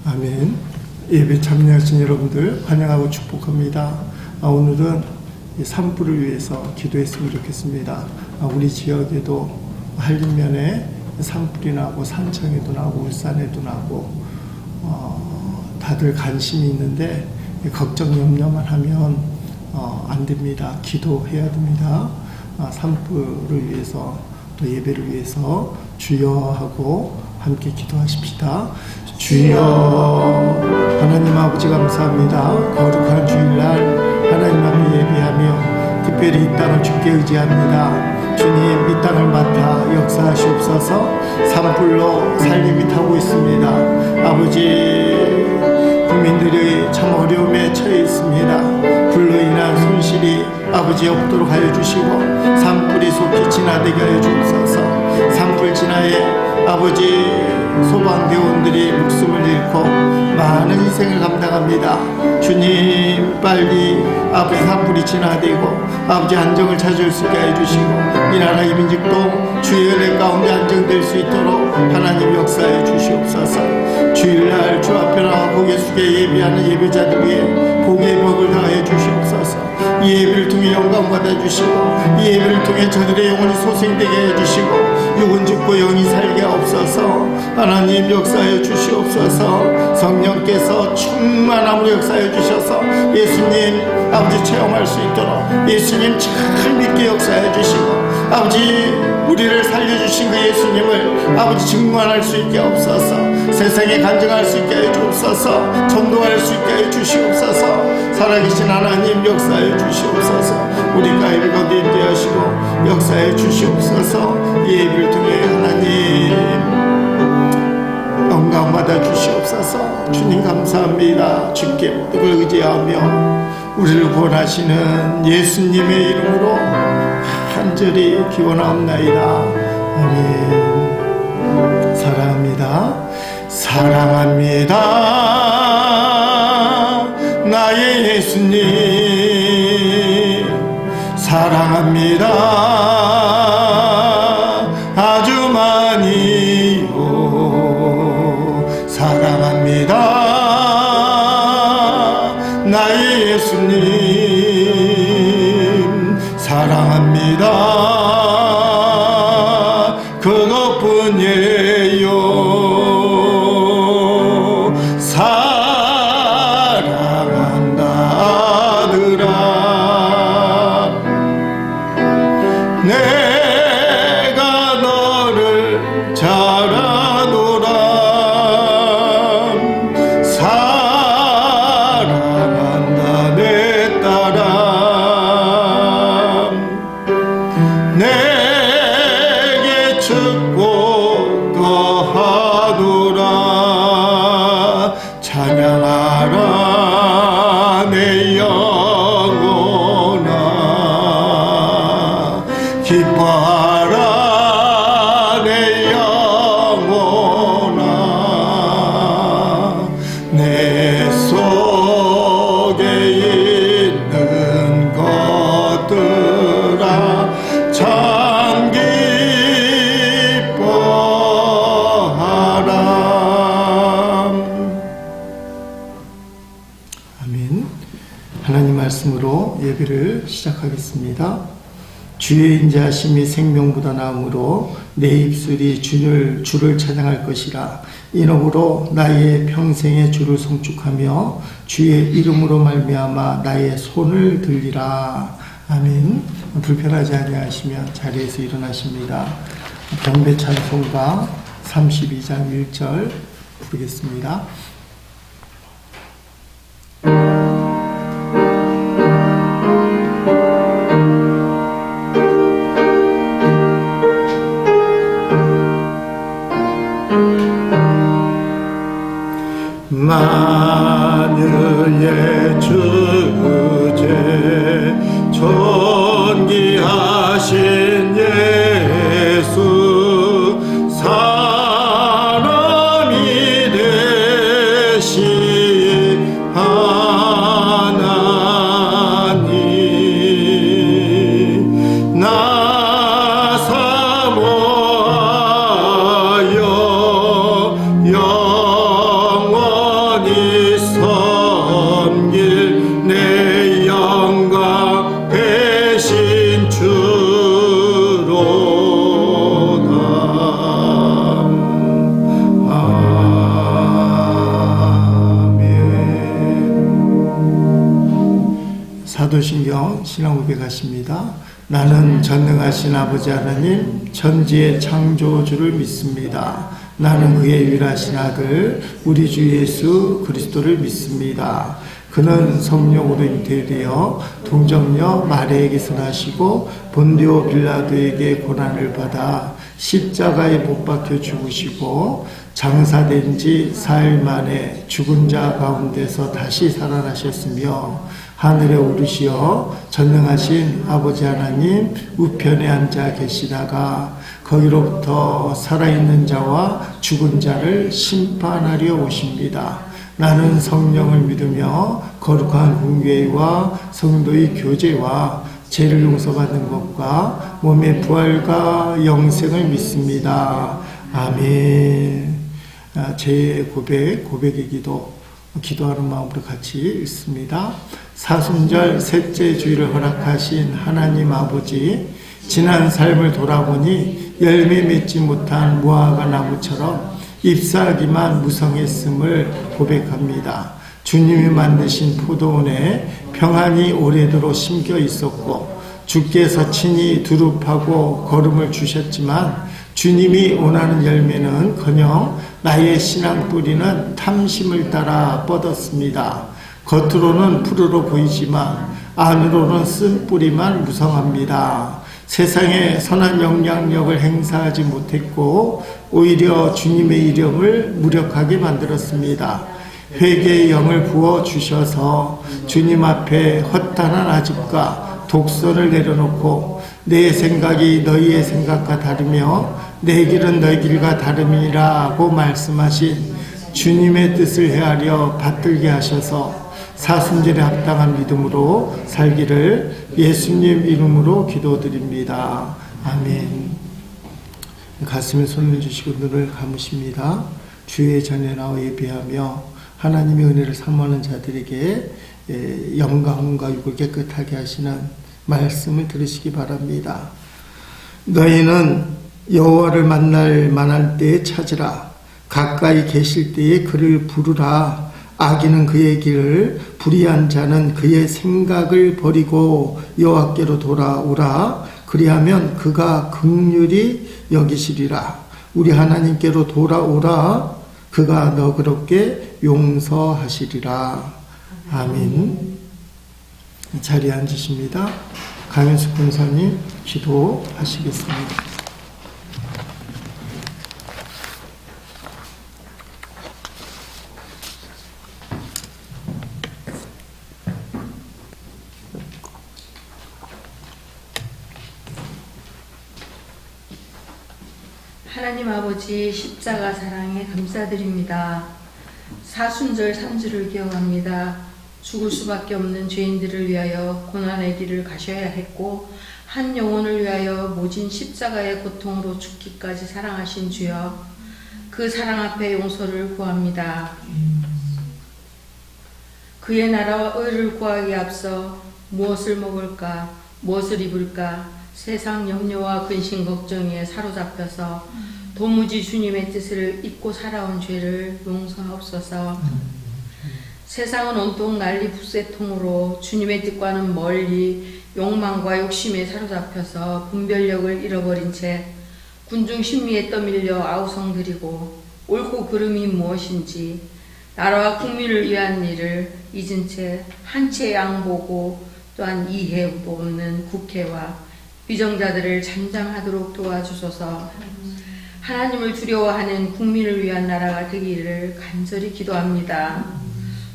아멘. 예배 참여하신 여러분들 환영하고 축복합니다. 오늘은 산불을 위해서 기도했으면 좋겠습니다. 우리 지역에도 한림면에 산불이 나고 산청에도 나고 울산에도 나고 다들 관심이 있는데 걱정 염려만 하면 안 됩니다. 기도해야 됩니다. 산불을 위해서 또 예배를 위해서 주여 하고 함께 기도하십시다. 주여 하나님 아버지 감사합니다. 거룩한 주일날 하나님 앞에 예배하며 특별히 이 땅을 주께 의지합니다. 주님 이 땅을 맡아 역사하시옵소서. 산불로 살림이 타고 있습니다. 아버지 국민들이 참 어려움에 처해 있습니다. 불로 인한 손실이 아버지 없도록 하여 주시고 산불이 속히 진화되게 하여 주옵소서. 산불 진화에 아버지 소방대원들이 목숨을 잃고 많은 희생을 감당합니다. 주님 빨리 아버지 산불이 진화되고 아버지 안정을 찾을 수 있게 해주시고 이 나라 이 민족도 주의 은혜 가운데 안정될 수 있도록 하나님 역사해 주시옵소서. 주일날 주 앞에 나와 고개 숙여 예배하는 예배자들 위해 복의 복을 다해 주시옵소서. 이 예배를 통해 영광 받아주시고 이 예배를 통해 저들의 영혼이 소생되게 해주시고 육은 죽고 영이 살게 하옵소서. 하나님 역사해 주시옵소서. 성령께서 충만함으로 역사해 주셔서 예수님 아버지 체험할 수 있도록 예수님 잘 믿게 역사해 주시고 아버지 우리를 살려주신 그 예수님을 아버지 증거할 수 있게 하옵소서. 세상에 간증할 수 있게 해 주옵소서. 전도할 수 있게 해 주시옵소서. 살아계신 하나님 역사해 주시옵소서. 우리 가운데 거기에 임재하시고 역사해 주시옵소서. 이 예배를 통해 하나님 영광 받아 주시옵소서. 주님 감사합니다. 주께 모든 걸 의지하며 우리를 구원하시는 예수님의 이름으로 간절히 기원하옵나이다. 아멘. 사랑합니다. 사랑합니다. 나의 예수님 사랑합니다. 아주 많이요. 사랑합니다. 나의 예수님 사랑합니다. 그것뿐이에요. 사랑한다 아들아. 내가 너를 잘 아노라. 사랑한다 내 딸아. 내게 축복 더하노라. 찬양하라 내 영혼아. 기뻐하라 내 영혼아. 내 속에 있는 것들아 참 기뻐하라. 아멘. 하나님 말씀으로 예배를 시작하겠습니다. 주의 인자하심이 생명보다 나음으로 내 입술이 주를 찬양할 것이라. 이놈으로 나의 평생의 주를 송축하며 주의 이름으로 말미암아 나의 손을 들리라. 아멘. 불편하지 아니하시면 자리에서 일어나십니다. 경배 찬송가 32장 1절 부르겠습니다. 만유의 주제 존귀하신 예수 사람이 되신 하나님 나 사모하여 영원 사도신경 신앙 고백하십니다. 나는 전능하신 아버지 하나님 천지의 창조주를 믿습니다. 나는 그의 유일하신 아들 우리 주 예수 그리스도를 믿습니다. 그는 성령으로 잉태되어 동정녀 마리아에게서 나시고 본디오 빌라도에게 고난을 받아 십자가에 못 박혀 죽으시고 장사된 지 4일 만에 죽은 자 가운데서 다시 살아나셨으며 하늘에 오르시어 전능하신 아버지 하나님 우편에 앉아 계시다가 거기로부터 살아있는 자와 죽은 자를 심판하려 오십니다. 나는 성령을 믿으며 거룩한 공교회와 성도의 교제와 죄를 용서받는 것과 몸의 부활과 영생을 믿습니다. 아멘. 제 고백의 기도, 기도하는 마음으로 같이 읽습니다. 사순절 셋째 주일을 허락하신 하나님 아버지, 지난 삶을 돌아보니 열매 맺지 못한 무화과 나무처럼 잎사귀만 무성했음을 고백합니다. 주님이 만드신 포도원에 평안이 오래도록 심겨 있었고 주께서 친히 두릅하고 거름을 주셨지만 주님이 원하는 열매는커녕 나의 신앙 뿌리는 탐심을 따라 뻗었습니다. 겉으로는 푸르러 보이지만 안으로는 쓴 뿌리만 무성합니다. 세상에 선한 영향력을 행사하지 못했고 오히려 주님의 이름을 무력하게 만들었습니다. 회개의 영을 부어주셔서 주님 앞에 허탄한 아집과 독선을 내려놓고 내 생각이 너희의 생각과 다르며 내 길은 너희 길과 다름이라고 말씀하신 주님의 뜻을 헤아려 받들게 하셔서 사순절에 합당한 믿음으로 살기를 예수님 이름으로 기도드립니다. 아멘. 가슴에 손을 주시고 눈을 감으십니다. 주의 전에 나와 예배하며 하나님의 은혜를 사모하는 자들에게 영광과 육을 깨끗하게 하시는 말씀을 들으시기 바랍니다. 너희는 여호와를 만날 만할 때에 찾으라. 가까이 계실 때에 그를 부르라. 악인은 그의 길을, 불의한 자는 그의 생각을 버리고 여호와께로 돌아오라. 그리하면 그가 긍휼히 여기시리라. 우리 하나님께로 돌아오라. 그가 너그럽게 용서하시리라. 아멘. 자리에 앉으십니다. 강현숙 권사님 기도하시겠습니다. 하나님 아버지 십자가 사랑에 감사드립니다. 사순절 3주를 기억합니다. 죽을 수밖에 없는 죄인들을 위하여 고난의 길을 가셔야 했고 한 영혼을 위하여 모진 십자가의 고통으로 죽기까지 사랑하신 주여, 그 사랑 앞에 용서를 구합니다. 그의 나라와 의를 구하기에 앞서 무엇을 먹을까, 무엇을 입을까, 세상 염려와 근심 걱정에 사로잡혀서 도무지 주님의 뜻을 잊고 살아온 죄를 용서하옵소서. 세상은 온통 난리 붓새통으로 주님의 뜻과는 멀리 욕망과 욕심에 사로잡혀서 분별력을 잃어버린 채 군중 심리에 떠밀려 아우성들이고 옳고 그름이 무엇인지 나라와 국민을 위한 일을 잊은 채 한 채 양보고 또한 이해도 없는 국회와 위정자들을 잠잠하도록 도와주소서. 하나님을 두려워하는 국민을 위한 나라가 되기를 간절히 기도합니다.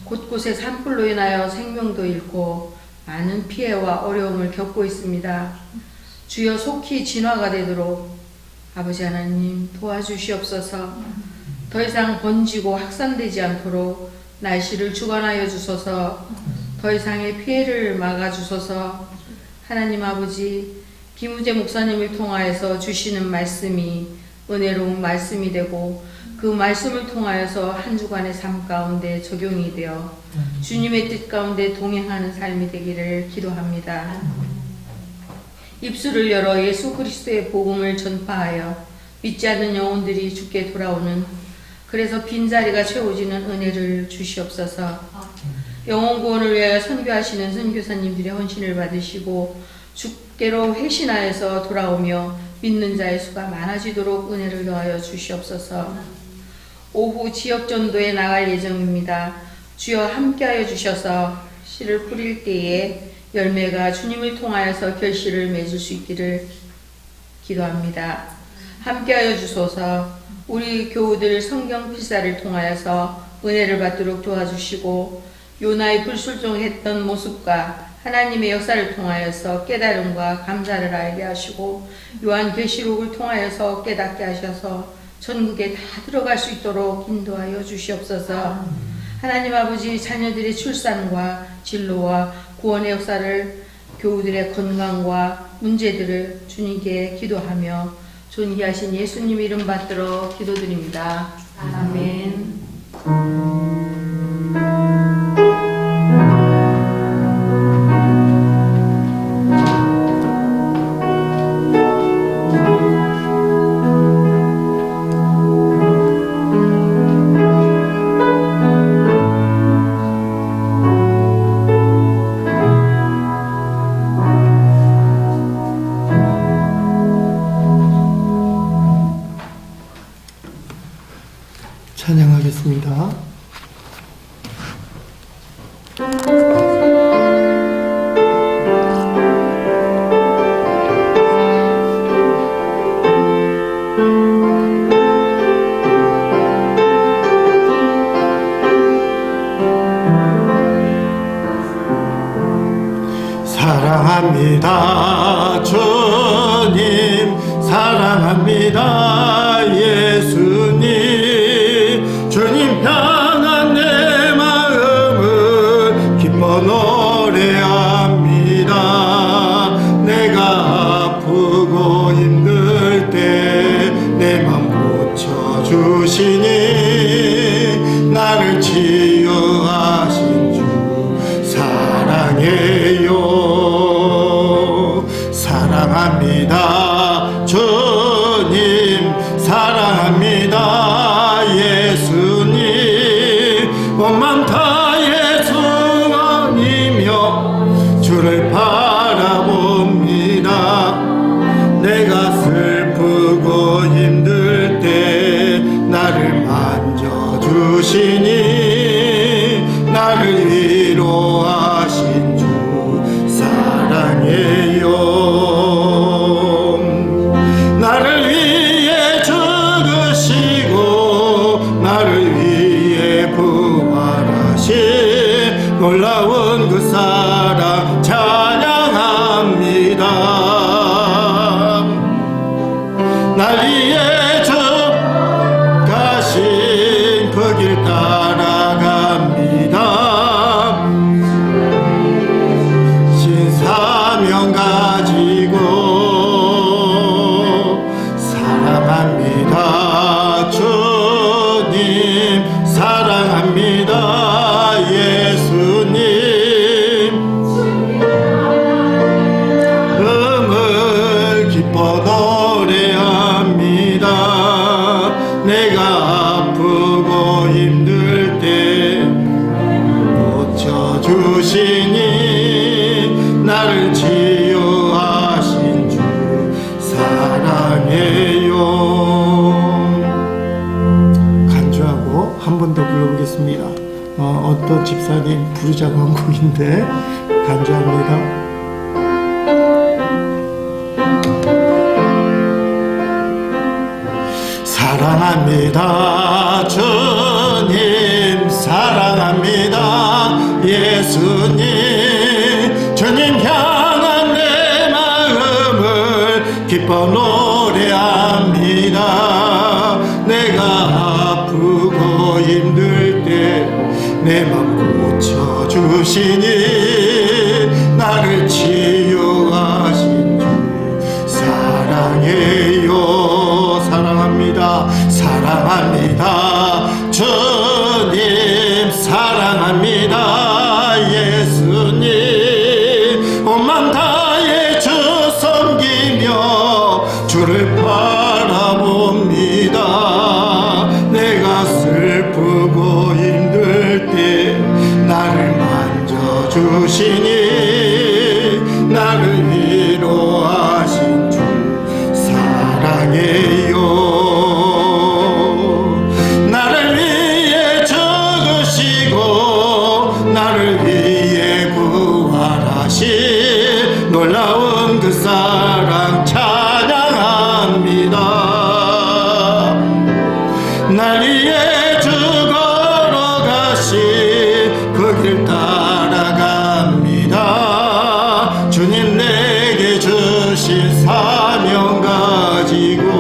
곳곳에 산불로 인하여 생명도 잃고 많은 피해와 어려움을 겪고 있습니다. 주여 속히 진화가 되도록 아버지 하나님 도와주시옵소서. 더 이상 번지고 확산되지 않도록 날씨를 주관하여 주소서. 더 이상의 피해를 막아주소서. 하나님 아버지, 김우재 목사님을 통하여서 주시는 말씀이 은혜로운 말씀이 되고 그 말씀을 통하여서 한 주간의 삶 가운데 적용이 되어 주님의 뜻 가운데 동행하는 삶이 되기를 기도합니다. 입술을 열어 예수 그리스도의 복음을 전파하여 믿지 않는 영혼들이 주께 돌아오는, 그래서 빈자리가 채워지는 은혜를 주시옵소서. 영혼 구원을 위하여 선교하시는 선교사님들의 헌신을 받으시고 주께로 회신하여서 돌아오며 믿는 자의 수가 많아지도록 은혜를 더하여 주시옵소서. 오후 지역 전도에 나갈 예정입니다. 주여 함께하여 주셔서 씨를 뿌릴 때에 열매가 주님을 통하여서 결실을 맺을 수 있기를 기도합니다. 함께하여 주소서. 우리 교우들 성경 필사를 통하여서 은혜를 받도록 도와주시고 요나의 불순종했던 모습과 하나님의 역사를 통하여서 깨달음과 감사를 알게 하시고 요한계시록을 통하여서 깨닫게 하셔서 천국에 다 들어갈 수 있도록 인도하여 주시옵소서. 하나님 아버지, 자녀들의 출산과 진로와 구원의 역사를, 교우들의 건강과 문제들을 주님께 기도하며 존귀하신 예수님 이름 받들어 기도드립니다. 아멘. 찬양하겠습니다. 사랑합니다 주님, 사랑합니다 예수님, 주님 향한 내 마음을 기뻐 노래합니다. 내가 아프고 힘들 때 내 맘 고쳐주시니 나를 치유하신 주 사랑해요. 사랑합니다 주님, 사랑합니다 예수님, 온맘 다해 소원이며 주를 바라봅니다. 내가 슬프고 힘들 때 나를 만져주시니 나를 위로하신 주 사랑해요. 나를 위해 죽으시고 나를 위해 부활하신 놀라운 그 사랑 찬양합니다. 날 위해 저 가신 그 길 따라갑니다. 신사명 가지고 사랑합니다 주님, 사랑합니다 예수님, 음을 기뻐 노래합니다. 내가 아프고 힘들 때 고쳐주시니 나를 치유하신 주 사랑해요. 간주하고 한 번 더 불러보겠습니다. 어떤 집사님 부르자고 한 곡인데 간주합니다. 사랑합니다 주님, 사랑합니다 예수님, 주님 향한 내 마음을 기뻐 노래합니다. 내가 아프고 힘들 때 내 맘 고쳐주시니 나를 치유하신 주 사랑해요. 사랑합니다, 사랑합니다 주님, 사랑합니다 예수님, 온맘 다해 주 섬기며 주를 바라봅니다. 내가 슬프고 힘들 때 나를 그 사랑 찬양합니다. 날 위해 죽어러 가신 그 길 따라갑니다. 주님 내게 주신 사명 가지고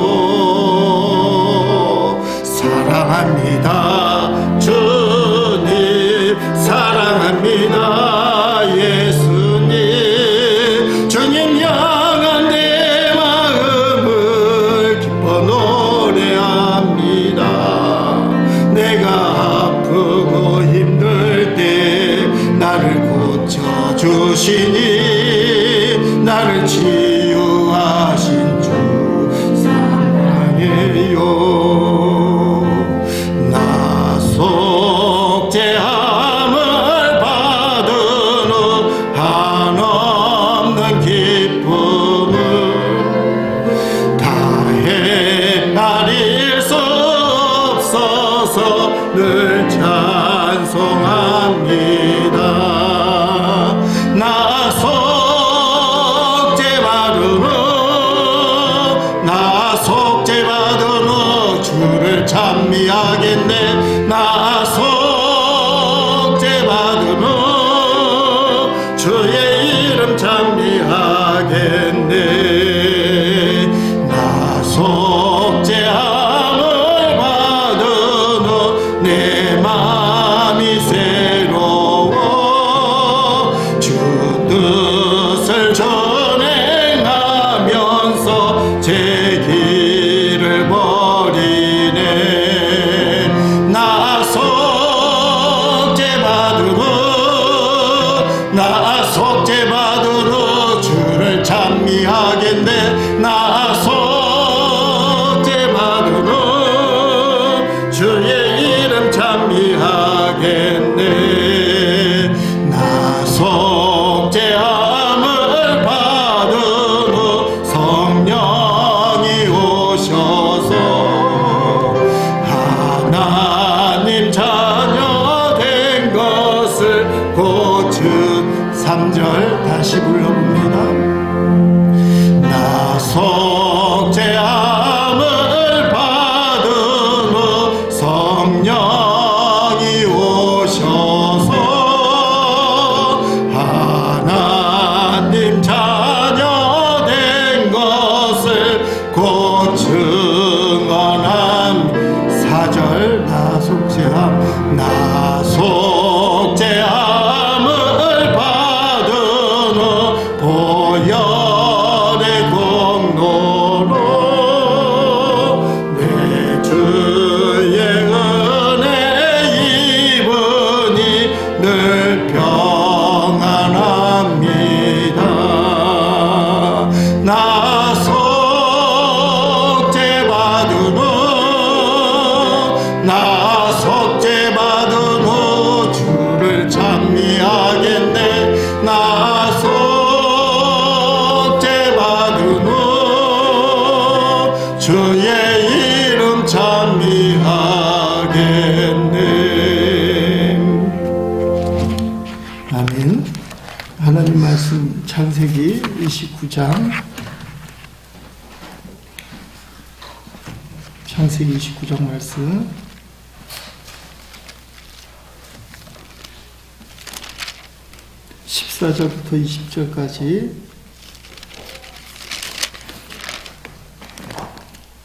사랑합니다. 주님 사랑합니다. 예수님 주님 향한 내 마음을 기뻐 노래합니다. 내가 아프고 힘들 때 나를 고쳐주시니 나를 치유하신 주 사랑해요. 나 속죄함을 받은 후 한없는 기쁨을 다 헤아릴 수 없어서 늘 찬송합니다. 나 속죄받은 후 주를 찬미하겠네. 나 속죄받은 후 주의 이름 찬미하겠네. 나 속죄함을 받은 후 내 마음이 새로워 주 뜻을 전행하면서 제 길을 버리네. 나 속죄받은 후 주를 찬미하겠네. 나 속죄받은 후 주의 이름 찬미하겠네. 나 속죄함을 받은 후 성령이 오셔서 하나님 자녀 된 것을 고친 3절 다시 불러봅니다. 나 속죄함을 받은 후 성령이 오셔서 하나님 자녀 된 것을 곧 증언함. 4절 나 속죄함. 나 속죄함을 받은 후 보혈의 공로로 내 주의 은혜 입으니 늘 평안합니다. 나 속죄받은 후 주를 찬미하겠네. 나 속죄받은 후 주의 이름 찬미하겠네. 아멘. 하나님 말씀 창세기 29장 창세기 29장 말씀 14절부터 20절까지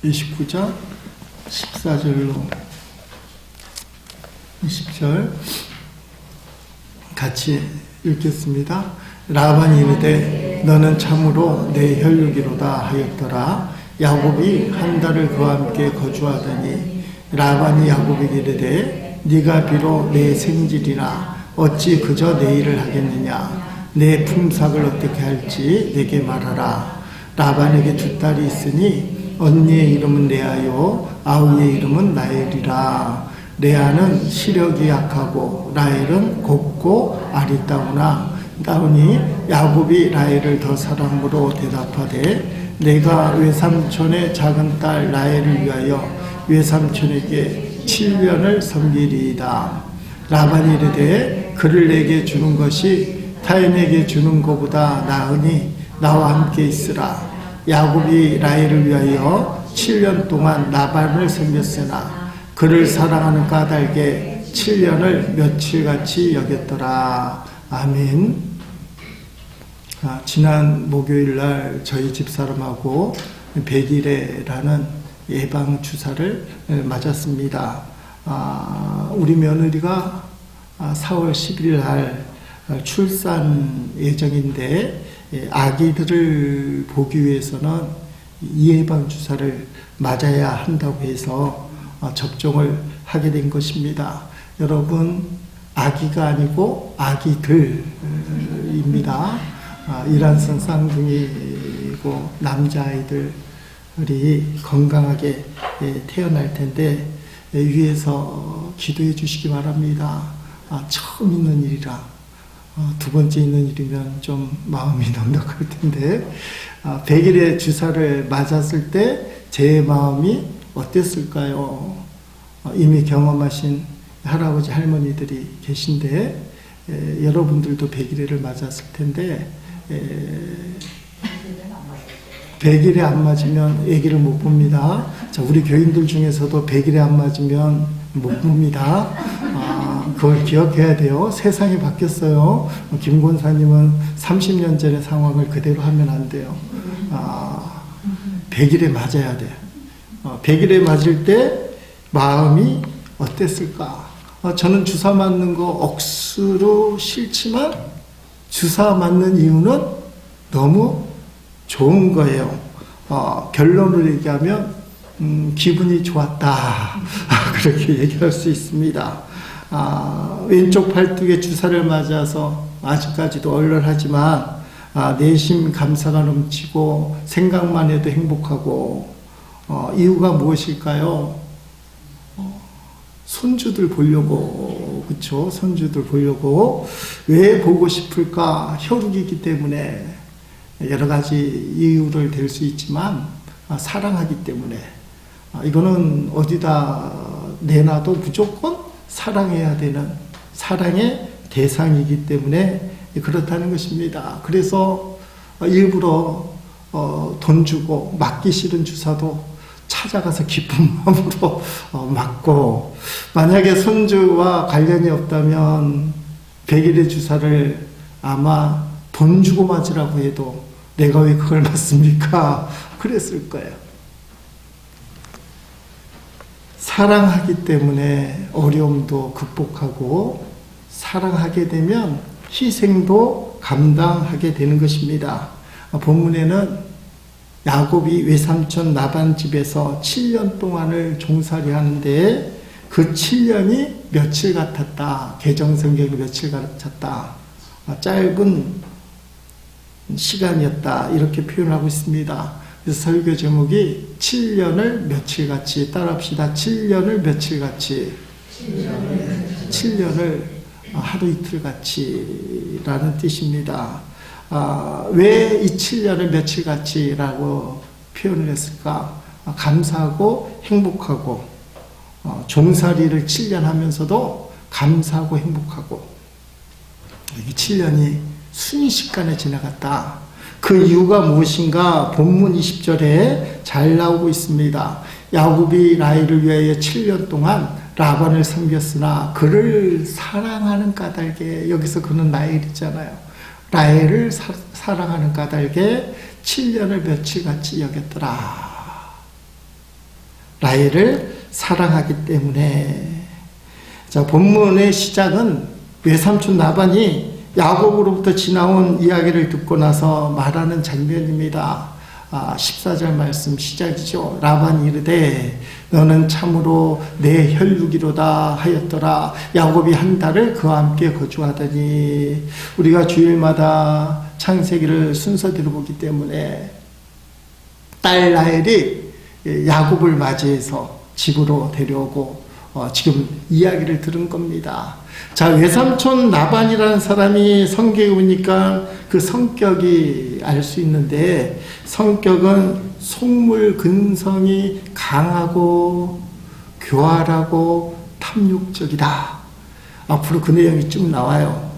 29장 14절로 20절 같이 읽겠습니다. 라반이 이르되 너는 참으로 내 혈육이로다 하였더라. 야곱이 한 달을 그와 함께 거주하더니 라반이 야곱에게 이르되 네가 비록 내 생질이나 어찌 그저 내 일을 하겠느냐. 내 품삯을 어떻게 할지 내게 말하라. 라반에게 두 딸이 있으니 언니의 이름은 레아요 아우의 이름은 라헬이라. 레아는 시력이 약하고 라헬은 곱고 아리따우나. 나오니 야곱이 라헬을 더 사랑으로 대답하되 내가 외삼촌의 작은 딸 라헬을 위하여 외삼촌에게 7년을 섬기리이다. 라반이 이르되 그를 내게 주는 것이 타인에게 주는 것보다 나으니 나와 함께 있으라. 야곱이 라헬을 위하여 7년 동안 라반을 섬겼으나 그를 사랑하는 까닭에 7년을 며칠같이 여겼더라. 아멘. 지난 목요일날 저희 집사람하고 100일에라는 예방 주사를 맞았습니다. 우리 며느리가 4월 10일 날 출산 예정인데 아기들을 보기 위해서는 예방 주사를 맞아야 한다고 해서 접종을 하게 된 것입니다. 여러분, 아기가 아니고 아기들입니다. 이란성 쌍둥이고 남자아이들이 건강하게 태어날 텐데 위에서 기도해 주시기 바랍니다. 처음 있는 일이라 두 번째 있는 일이면 좀 마음이 넉넉할 텐데 100일의 주사를 맞았을 때 제 마음이 어땠을까요? 이미 경험하신 할아버지 할머니들이 계신데 여러분들도 100일을 맞았을 텐데 100일에 안 맞으면 아기를 못 봅니다. 자, 우리 교인들 중에서도 100일에 안 맞으면 못 봅니다. 그걸 기억해야 돼요. 세상이 바뀌었어요. 김 권사님은 30년 전의 상황을 그대로 하면 안 돼요. 100일에 맞아야 돼. 100일에 맞을 때 마음이 어땠을까? 저는 주사 맞는 거 억수로 싫지만 주사 맞는 이유는 너무 좋은 거예요. 결론을 얘기하면 기분이 좋았다. 그렇게 얘기할 수 있습니다. 왼쪽 팔뚝에 주사를 맞아서 아직까지도 얼얼하지만 내심 감사가 넘치고 생각만 해도 행복하고 이유가 무엇일까요? 손주들 보려고, 그쵸? 손주들 보려고. 왜 보고 싶을까? 혈육이기 때문에 여러 가지 이유를 댈 수 있지만 사랑하기 때문에 이거는 어디다 내놔도 무조건 사랑해야 되는 사랑의 대상이기 때문에 그렇다는 것입니다. 그래서 일부러 돈 주고 맞기 싫은 주사도 찾아가서 기쁜 마음으로 맞고, 만약에 손주와 관련이 없다면 100일의 주사를 아마 돈 주고 맞으라고 해도 내가 왜 그걸 맞습니까? 그랬을 거예요. 사랑하기 때문에 어려움도 극복하고 사랑하게 되면 희생도 감당하게 되는 것입니다. 본문에는 야곱이 외삼촌 라반 집에서 7년 동안을 종살이 하는데 그 7년이 며칠 같았다. 개정성경이 며칠 같았다. 짧은 시간이었다. 이렇게 표현하고 있습니다. 그래서 설교 제목이 7년을 며칠같이, 따라합시다. 7년을 며칠같이, 7년을 하루 이틀같이 라는 뜻입니다. 왜 이 7년을 며칠같이라고 표현을 했을까? 감사하고 행복하고 종살이를 7년 하면서도 감사하고 행복하고 이 7년이 순식간에 지나갔다. 그 이유가 무엇인가? 본문 20절에 잘 나오고 있습니다. 야곱이 라헬을 위하여 7년 동안 라반을 섬겼으나 그를 사랑하는 까닭에, 여기서 그는 라헬이잖아요. 라헬을 사랑하는 까닭에 7년을 며칠같이 여겼더라. 라헬을 사랑하기 때문에. 자, 본문의 시작은 외삼촌 라반이 야곱으로부터 지나온 이야기를 듣고 나서 말하는 장면입니다. 14절 말씀 시작이죠. 라반이 이르되 너는 참으로 내 혈육이로다 하였더라. 야곱이 한 달을 그와 함께 거주하더니, 우리가 주일마다 창세기를 순서대로 보기 때문에 딸 라헬이 야곱을 맞이해서 집으로 데려오고 지금 이야기를 들은 겁니다. 자, 외삼촌 라반이라는 사람이 성경에 보니까 그 성격이 알 수 있는데, 성격은 속물근성이 강하고 교활하고 탐욕적이다. 앞으로 그 내용이 쭉 나와요.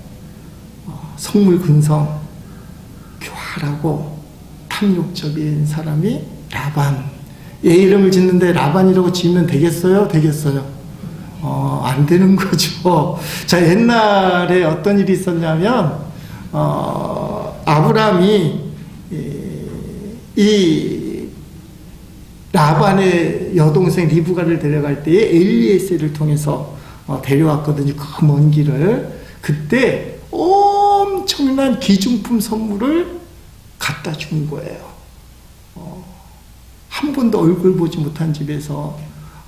속물근성, 착하고 탐욕적인 사람이 라반. 얘 이름을 짓는데 라반이라고 지으면 되겠어요? 되겠어요? 안 되는 거죠. 자, 옛날에 어떤 일이 있었냐면, 아브라함이 이 라반의 여동생 리브가를 데려갈 때에 엘리에셀을 통해서 데려왔거든요. 그 먼 길을. 그때 엄청난 귀중품 선물을 갖다 준 거예요. 한 번도 얼굴 보지 못한 집에서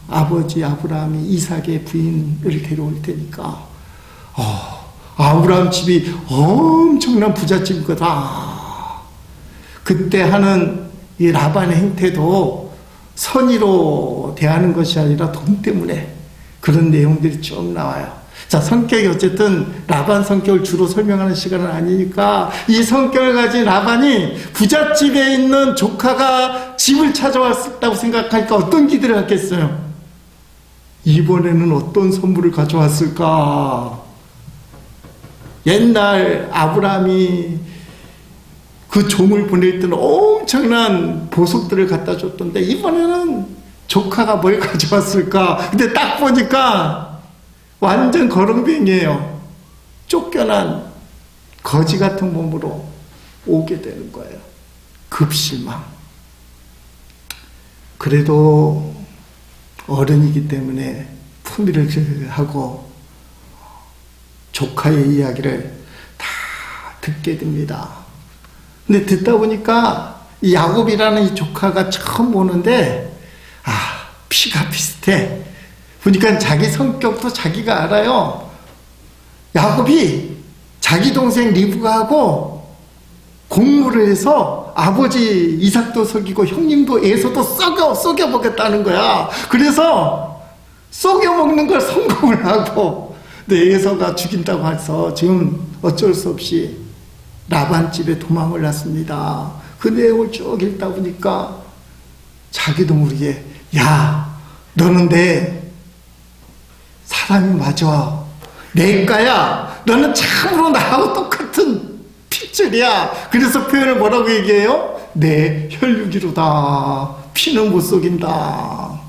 아버지 아브라함이 이삭의 부인을 데려올 테니까 아브라함 집이 엄청난 부잣집인 거다. 그때 하는 이 라반의 행태도 선의로 대하는 것이 아니라 돈 때문에 그런 내용들이 쭉 나와요. 자, 성격이 어쨌든 라반 성격을 주로 설명하는 시간은 아니니까 이 성격을 가진 라반이 부잣집에 있는 조카가 집을 찾아왔다고 생각하니까 어떤 기대를 갖겠어요? 이번에는 어떤 선물을 가져왔을까? 옛날 아브라함이 그 종을 보낼 때는 엄청난 보석들을 갖다 줬던데 이번에는 조카가 뭘 가져왔을까? 근데 딱 보니까 완전 거렁뱅이에요. 쫓겨난 거지 같은 몸으로 오게 되는 거예요. 급실망. 그래도 어른이기 때문에 품위를 하고 조카의 이야기를 다 듣게 됩니다. 근데 듣다 보니까 이 야곱이라는 이 조카가 처음 보는데 피가 비슷해. 보니까 자기 성격도 자기가 알아요. 야곱이 자기 동생 리브가하고 공모를 해서 아버지 이삭도 속이고 형님도 에서도 썩여먹겠다는 거야. 그래서 썩여먹는 걸 성공을 하고 근데 에서가 죽인다고 해서 지금 어쩔 수 없이 라반 집에 도망을 났습니다. 그 내용을 쭉 읽다 보니까 자기도 모르게 야 너는 내 사람이 맞아. 내과야. 너는 참으로 나하고 똑같은 핏줄이야. 그래서 표현을 뭐라고 얘기해요? 내 혈육이로다. 피는 못 속인다.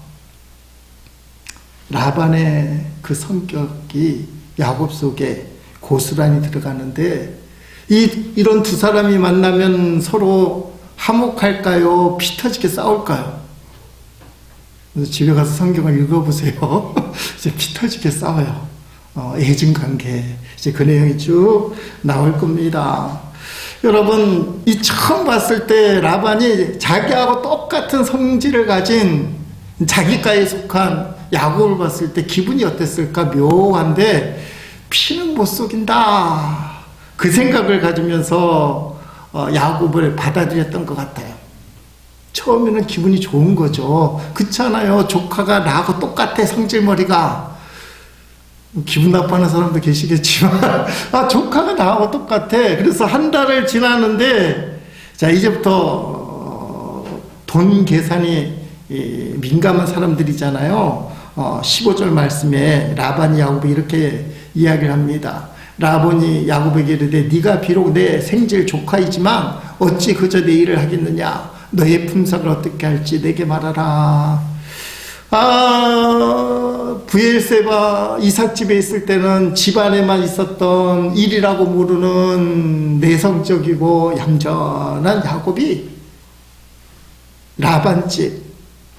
라반의 그 성격이 야곱 속에 고스란히 들어가는데 이런 두 사람이 만나면 서로 화목할까요? 피 터지게 싸울까요? 그래서 집에 가서 성경을 읽어보세요. 이제 피 터지게 싸워요. 애증관계. 이제 그 내용이 쭉 나올 겁니다. 여러분, 이 처음 봤을 때 라반이 자기하고 똑같은 성질을 가진 자기과에 속한 야곱을 봤을 때 기분이 어땠을까? 묘한데, 피는 못 속인다. 그 생각을 가지면서 야곱을 받아들였던 것 같아요. 처음에는 기분이 좋은 거죠. 그렇잖아요. 조카가 나하고 똑같아, 성질머리가. 기분 나빠하는 사람도 계시겠지만 조카가 나하고 똑같아. 그래서 한 달을 지났는데 자 이제부터 돈 계산이 민감한 사람들이잖아요. 15절 말씀에 라반이 야곱이 이렇게 이야기를 합니다. 라반이 야곱에게 이르되 네가 비록 내 생질 조카이지만 어찌 그저 내 일을 하겠느냐. 너의 품삯을 어떻게 할지 내게 말하라. 브엘세바 이삭 집에 있을 때는 집안에만 있었던 일이라고 모르는 내성적이고 얌전한 야곱이 라반 집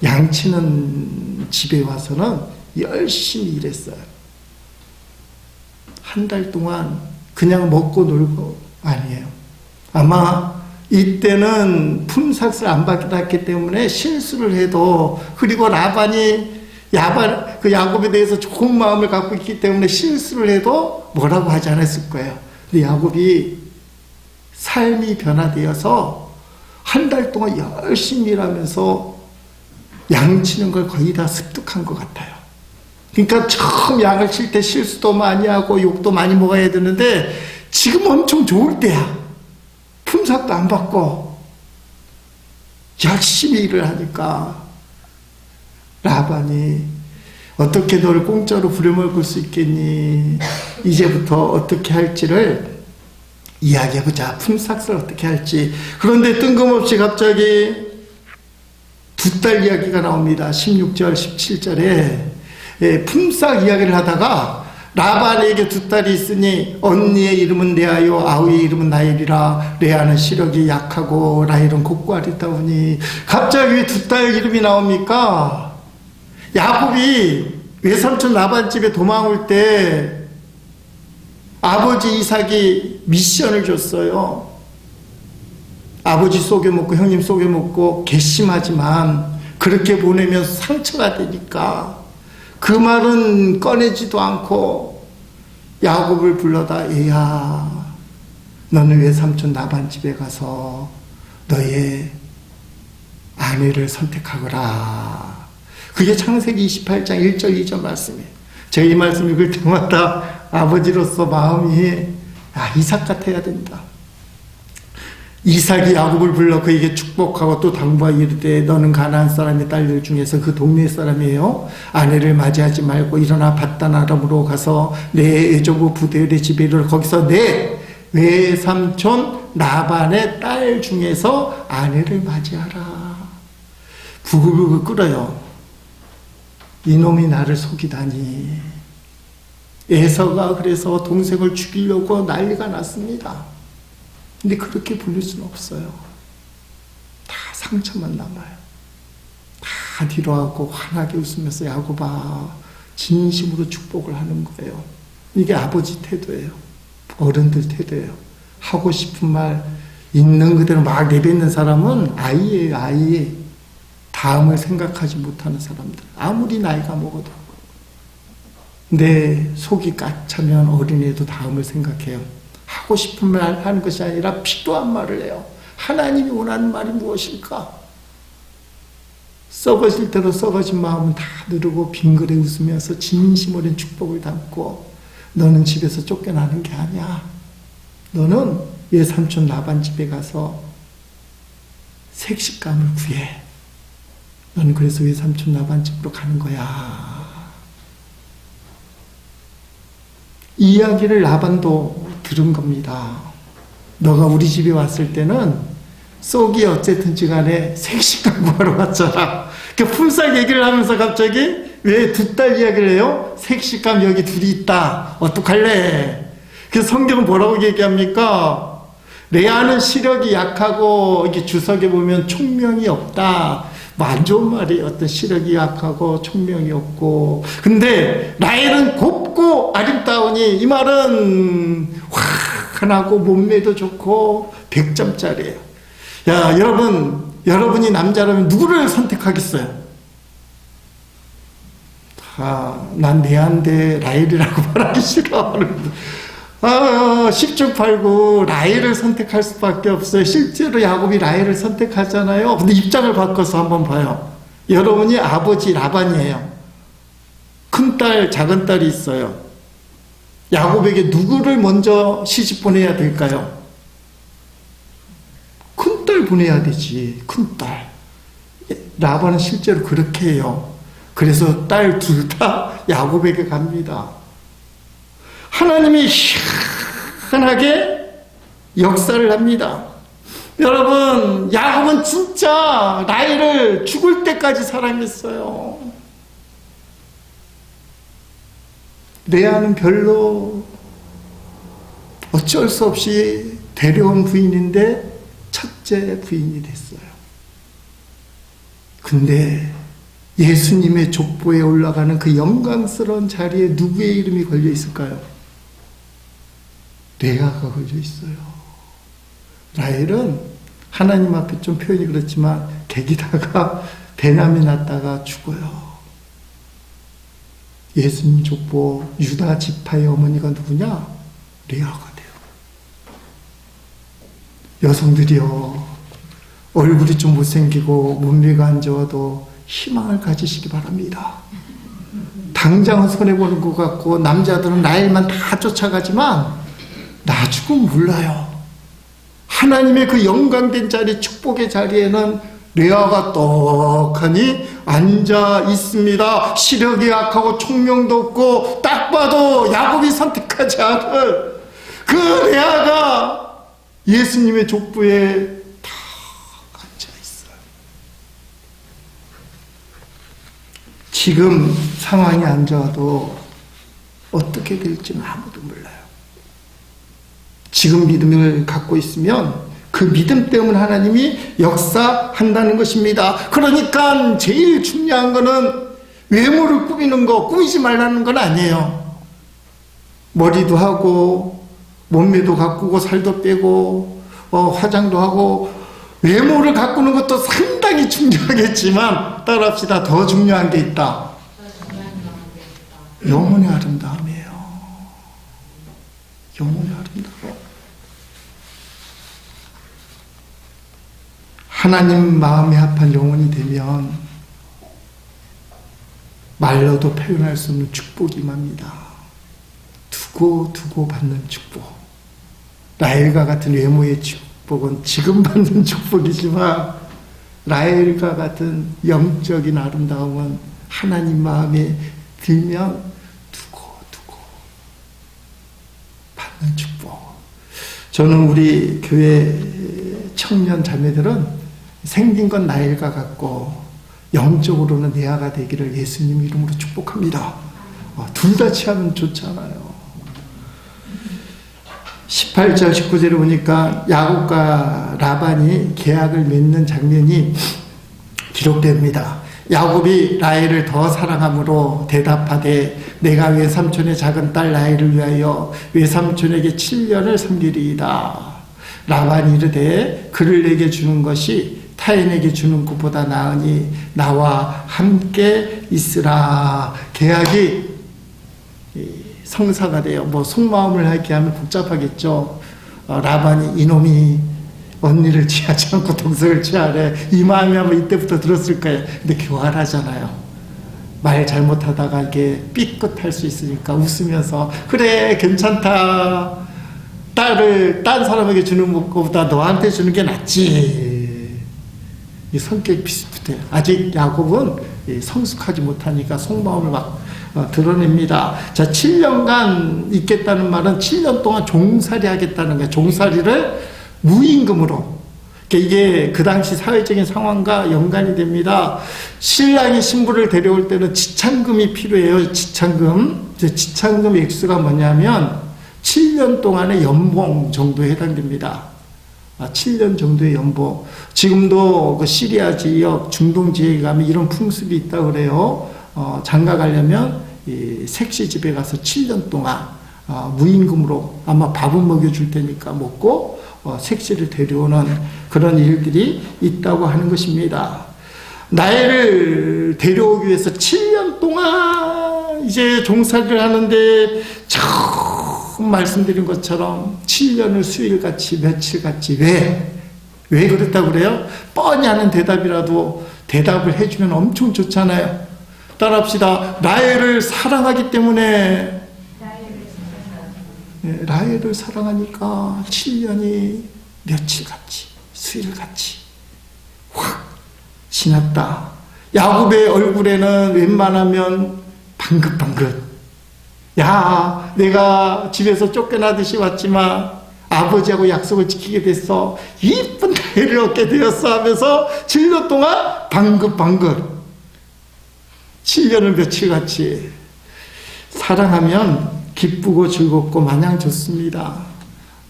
양치는 집에 와서는 열심히 일했어요. 한 달 동안 그냥 먹고 놀고 아니에요. 아마 이때는 품삯을 안 받았기 때문에 실수를 해도 그리고 라반이 야곱에 대해서 좋은 마음을 갖고 있기 때문에 실수를 해도 뭐라고 하지 않았을 거예요. 근데 야곱이 삶이 변화되어서 한 달 동안 열심히 일하면서 양치는 걸 거의 다 습득한 것 같아요. 그러니까 처음 양을 칠 때 실수도 많이 하고 욕도 많이 먹어야 되는데 지금 엄청 좋을 때야. 품삯도 안 받고 열심히 일을 하니까 라반이 어떻게 너를 공짜로 부려먹을 수 있겠니? 이제부터 어떻게 할지를 이야기해보자. 품삯을 어떻게 할지. 그런데 뜬금없이 갑자기 두 딸 이야기가 나옵니다. 16절, 17절에 품삯 이야기를 하다가 라반에게 두 딸이 있으니 언니의 이름은 레아요 아우의 이름은 라헬이라. 레아는 시력이 약하고 라헬은 곱고 아리따우니. 갑자기 왜 두 딸 이름이 나옵니까? 야곱이 외삼촌 라반 집에 도망올 때 아버지 이삭이 미션을 줬어요. 아버지 속여먹고 형님 속여먹고 괘씸하지만 그렇게 보내면 상처가 되니까 그 말은 꺼내지도 않고 야곱을 불러다 얘야 너는 외삼촌 라반 집에 가서 너의 아내를 선택하거라. 그게 창세기 28장 1절 2절 말씀이에요. 제가 이 말씀 읽을 때마다 아버지로서 마음이 이삭 같아야 된다. 이삭이 야곱을 불러 그에게 축복하고 또 당부하여 이르되 너는 가나안 사람의 딸들 중에서 그 동네 사람이에요. 아내를 맞이하지 말고 일어나 밧단 아람으로 가서 내 애조부 부대엘의 집에 이르러 거기서 내 외삼촌 라반의 딸 중에서 아내를 맞이하라. 부글부글 끓어요. 이놈이 나를 속이다니. 에서가 그래서 동생을 죽이려고 난리가 났습니다. 근데 그렇게 부를 수는 없어요. 다 상처만 남아요. 다 뒤로하고 환하게 웃으면서 야곱아 진심으로 축복을 하는 거예요. 이게 아버지 태도예요. 어른들 태도예요. 하고 싶은 말 있는 그대로 막 내뱉는 사람은 아이예요. 아이. 다음을 생각하지 못하는 사람들. 아무리 나이가 먹어도. 내 속이 까차면 어린애도 다음을 생각해요. 하고 싶은 말 하는 것이 아니라 필요한 말을 해요. 하나님이 원하는 말이 무엇일까? 썩어질 대로 썩어진 마음은 다 누르고 빙그레 웃으면서 진심 어린 축복을 담고 너는 집에서 쫓겨나는 게 아니야. 너는 외삼촌 라반 집에 가서 색식감을 구해. 너는 그래서 외삼촌 라반 집으로 가는 거야. 이 이야기를 라반도 들은 겁니다. 너가 우리 집에 왔을 때는 쏙이 어쨌든지 간에 색식감 구하러 왔잖아. 그러니까 품삯 얘기를 하면서 갑자기 왜 두 딸 이야기를 해요? 색식감 여기 둘이 있다. 어떡할래? 그래서 성경은 뭐라고 얘기합니까? 레아는 시력이 약하고 이렇게 주석에 보면 총명이 없다. 뭐 안 좋은 말이에요. 어떤 시력이 약하고 총명이 없고. 근데 라헬은 곱고 아름다우니 이 말은 환하고 몸매도 좋고 100점짜리예요. 야, 여러분이 남자라면 누구를 선택하겠어요? 난 레아인데 라헬이라고 말하기 싫어. 10중 8구 라헬을 선택할 수밖에 없어요. 실제로 야곱이 라헬을 선택하잖아요. 근데 입장을 바꿔서 한번 봐요. 여러분이 아버지 라반이에요. 큰딸, 작은딸이 있어요. 야곱에게 누구를 먼저 시집 보내야 될까요? 큰딸 보내야 되지. 큰딸. 라반은 실제로 그렇게 해요. 그래서 딸 둘 다 야곱에게 갑니다. 하나님이 희한하게 역사를 합니다. 여러분, 야곱은 진짜 라헬을 죽을 때까지 사랑했어요. 레아는 별로 어쩔 수 없이 데려온 부인인데 첫째 부인이 됐어요. 근데 예수님의 족보에 올라가는 그 영광스러운 자리에 누구의 이름이 걸려 있을까요? 레아가 걸려 있어요. 라헬은 하나님 앞에 좀 표현이 그렇지만 개기다가 배남이 났다가 죽어요. 예수님 족보 유다 지파의 어머니가 누구냐? 레아가 돼요. 여성들이요, 얼굴이 좀 못생기고 몸매가 안 좋아도 희망을 가지시기 바랍니다. 당장은 손해보는 것 같고 남자들은 라헬만 다 쫓아가지만 나중은 몰라요. 하나님의 그 영광된 자리, 축복의 자리에는 레아가 떡하니 앉아 있습니다. 시력이 약하고 총명도 없고 딱 봐도 야곱이 선택하지 않을 그 레아가 예수님의 족보에 다 앉아 있어요. 지금 상황이 안 좋아도 어떻게 될지는 아무도 몰라요. 지금 믿음을 갖고 있으면 그 믿음 때문에 하나님이 역사한다는 것입니다. 그러니까 제일 중요한 거는 외모를 꾸미는 거, 꾸미지 말라는 건 아니에요. 머리도 하고 몸매도 가꾸고 살도 빼고 화장도 하고 외모를 가꾸는 것도 상당히 중요하겠지만 따라합시다. 더 중요한 게 있다. 영혼의 아름다움이에요. 영혼의 아름다움. 하나님 마음에 합한 영혼이 되면 말로도 표현할 수 없는 축복이 임합니다. 두고 받는 축복. 라헬과 같은 외모의 축복은 지금 받는 축복이지만 라헬과 같은 영적인 아름다움은 하나님 마음에 들면 두고 받는 축복. 저는 우리 교회 청년 자매들은 생긴 건 라헬과 같고 영적으로는 레아가 되기를 예수님 이름으로 축복합니다. 둘 다 취하면 좋잖아요. 18절 19절에 보니까 야곱과 라반이 계약을 맺는 장면이 기록됩니다. 야곱이 라헬을 더 사랑함으로 대답하되 내가 외삼촌의 작은 딸 라헬을 위하여 외삼촌에게 7년을 섬기리이다. 라반이 이르되 그를 내게 주는 것이 타인에게 주는 것보다 나으니 나와 함께 있으라. 계약이 성사가 돼요. 속마음을 하게 하면 복잡하겠죠. 라반이 이놈이 언니를 취하지 않고 동생을 취하래. 이 마음이 아마 이때부터 들었을 거예요. 근데 교활하잖아요. 말 잘못하다가 이게 삐끗할 수 있으니까 웃으면서 그래 괜찮다. 딸을 딴 사람에게 주는 것보다 너한테 주는 게 낫지. 이 성격이 비슷해요. 아직 야곱은 성숙하지 못하니까 속마음을 막 드러냅니다. 자, 7년간 있겠다는 말은 7년 동안 종살이 하겠다는 거예요. 종살이를 무임금으로. 이게 그 당시 사회적인 상황과 연관이 됩니다. 신랑이 신부를 데려올 때는 지참금이 필요해요. 지참금. 지참금 액수가 뭐냐면 7년 동안의 연봉 정도에 해당됩니다. 7년 정도의 연봉. 지금도 그 시리아 지역, 중동 지역에 가면 이런 풍습이 있다고 그래요. 장가 가려면 이 색시 집에 가서 7년 동안 무임금으로 아마 밥은 먹여줄 테니까 먹고 색시를 데려오는 그런 일들이 있다고 하는 것입니다. 나이를 데려오기 위해서 7년 동안 이제 종살이를 하는데 처음 말씀드린 것처럼 7년을 수일같이 며칠같이 왜 그랬다고 그래요? 뻔히 하는 대답이라도 대답을 해주면 엄청 좋잖아요. 따라합시다. 라헬을 사랑하기 때문에 라헬을 사랑하니까 7년이 며칠같이 수일같이 확 지났다. 야곱의 얼굴에는 웬만하면 방긋방긋. 야, 내가 집에서 쫓겨나듯이 왔지만 아버지하고 약속을 지키게 됐어. 이쁜 나이를 얻게 되었어 하면서 7년 동안 방긋방긋. 7년을 며칠같이 사랑하면 기쁘고 즐겁고 마냥 좋습니다.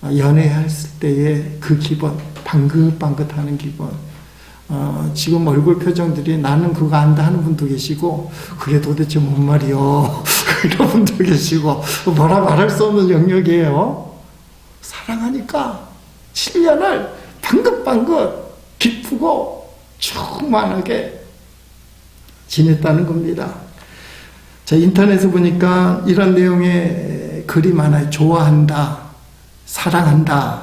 연애했을 때의 그 기분, 방긋방긋하는 기분. 지금 얼굴 표정들이 나는 그거 안다 하는 분도 계시고 그게 도대체 뭔 말이요 이런 분도 계시고 뭐라 말할 수 없는 영역이에요. 사랑하니까 7년을 방긋방긋 기쁘고 충만하게 지냈다는 겁니다. 자, 인터넷에 보니까 이런 내용의 글이 많아요. 좋아한다, 사랑한다.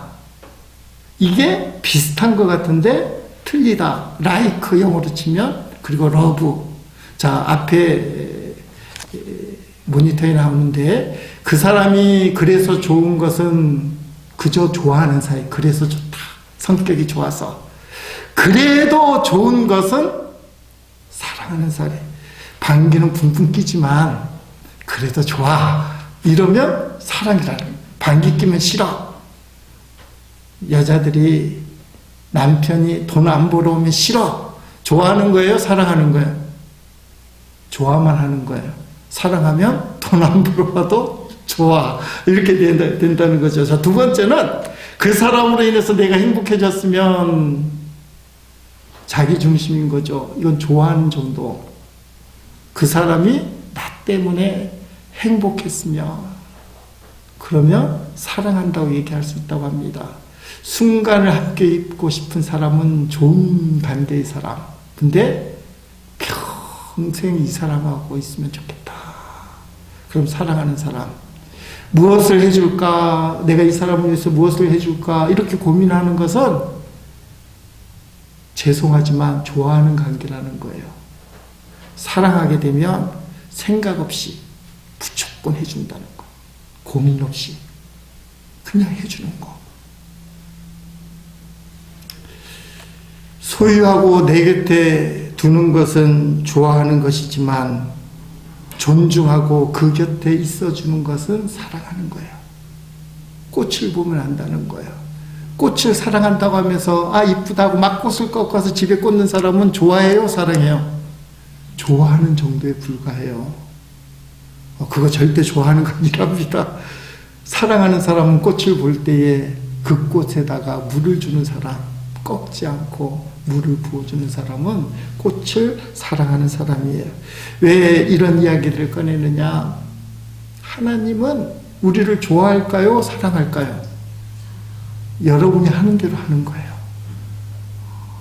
이게 비슷한 것 같은데 틀리다. like 영어로 치면 그리고 love. 자, 앞에 모니터에 나오는데 그 사람이 그래서 좋은 것은 그저 좋아하는 사이. 그래서 좋다. 성격이 좋아서. 그래도 좋은 것은 사랑하는 사이. 반기는 붕붕 끼지만 그래도 좋아. 이러면 사랑이라는. 반기 끼면 싫어. 여자들이 남편이 돈 안 벌어오면 싫어. 좋아하는 거예요? 사랑하는 거예요? 좋아만 하는 거예요. 사랑하면 돈 안 벌어와도 좋아. 이렇게 된다는 거죠. 자, 두 번째는 그 사람으로 인해서 내가 행복해졌으면 자기 중심인 거죠. 이건 좋아하는 정도. 그 사람이 나 때문에 행복했으면 그러면 사랑한다고 얘기할 수 있다고 합니다. 순간을 함께 있고 싶은 사람은 좋은 관계의 사람. 근데 평생 이 사람하고 있으면 좋겠다. 그럼 사랑하는 사람. 무엇을 해줄까? 내가 이 사람을 위해서 무엇을 해줄까? 이렇게 고민하는 것은 죄송하지만 좋아하는 관계라는 거예요. 사랑하게 되면 생각 없이 무조건 해준다는 거. 고민 없이 그냥 해주는 거. 소유하고 내 곁에 두는 것은 좋아하는 것이지만 존중하고 그 곁에 있어주는 것은 사랑하는 거예요. 꽃을 보면 안다는 거예요. 꽃을 사랑한다고 하면서 이쁘다고 막 꽃을 꺾어서 집에 꽂는 사람은 좋아해요? 사랑해요? 좋아하는 정도에 불과해요. 그거 절대 좋아하는 거 아니랍니다. 사랑하는 사람은 꽃을 볼 때에 그 꽃에다가 물을 주는 사람, 꺾지 않고 물을 부어주는 사람은 꽃을 사랑하는 사람이에요. 왜 이런 이야기를 꺼내느냐? 하나님은 우리를 좋아할까요? 사랑할까요? 여러분이 하는 대로 하는 거예요.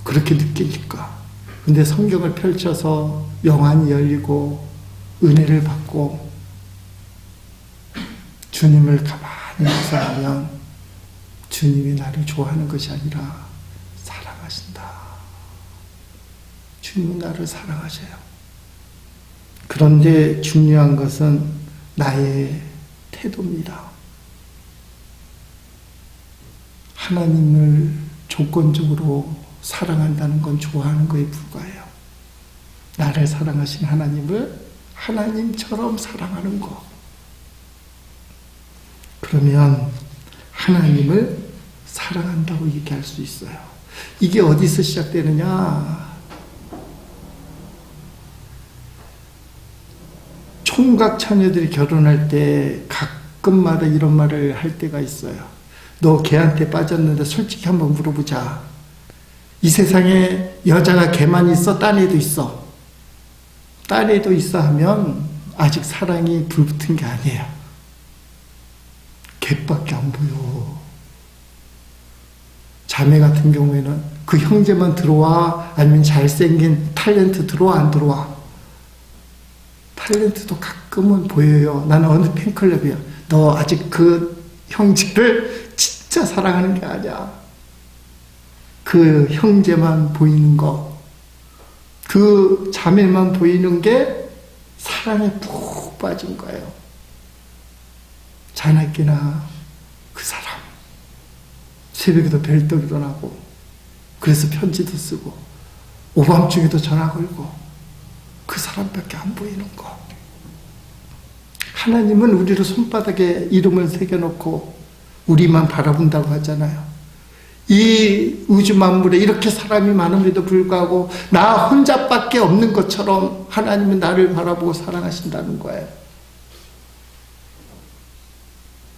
그렇게 느끼니까. 근데 성경을 펼쳐서 영안이 열리고 은혜를 받고 주님을 가만히 묵상하면 주님이 나를 좋아하는 것이 아니라 사랑하신다. 주님은 나를 사랑하셔요. 그런데 중요한 것은 나의 태도입니다. 하나님을 조건적으로 사랑한다는 건 좋아하는 거에 불과해요. 나를 사랑하신 하나님을 하나님처럼 사랑하는 거. 그러면 하나님을 사랑한다고 얘기할 수 있어요. 이게 어디서 시작되느냐? 총각 처녀들이 결혼할 때 가끔마다 이런 말을 할 때가 있어요. 너 걔한테 빠졌는데 솔직히 한번 물어보자. 이 세상에 여자가 걔만 있어? 딴 애도 있어? 딴 애도 있어 하면 아직 사랑이 불붙은 게 아니에요. 걔밖에 안 보여. 자매 같은 경우에는 그 형제만 들어와? 아니면 잘생긴 탤런트 들어와? 안 들어와? 탤런트도 가끔은 보여요. 나는 어느 팬클럽이야. 너 아직 그 형제를 진짜 사랑하는 게 아니야. 그 형제만 보이는 거, 그 자매만 보이는 게 사랑에 푹 빠진 거예요. 자나깨나 그 사람 새벽에도 벨떡 일어나고 그래서 편지도 쓰고 오밤중에도 전화 걸고 그 사람밖에 안 보이는 거. 하나님은 우리를 손바닥에 이름을 새겨놓고 우리만 바라본다고 하잖아요. 이 우주 만물에 이렇게 사람이 많음에도 불구하고 나 혼자밖에 없는 것처럼 하나님은 나를 바라보고 사랑하신다는 거예요.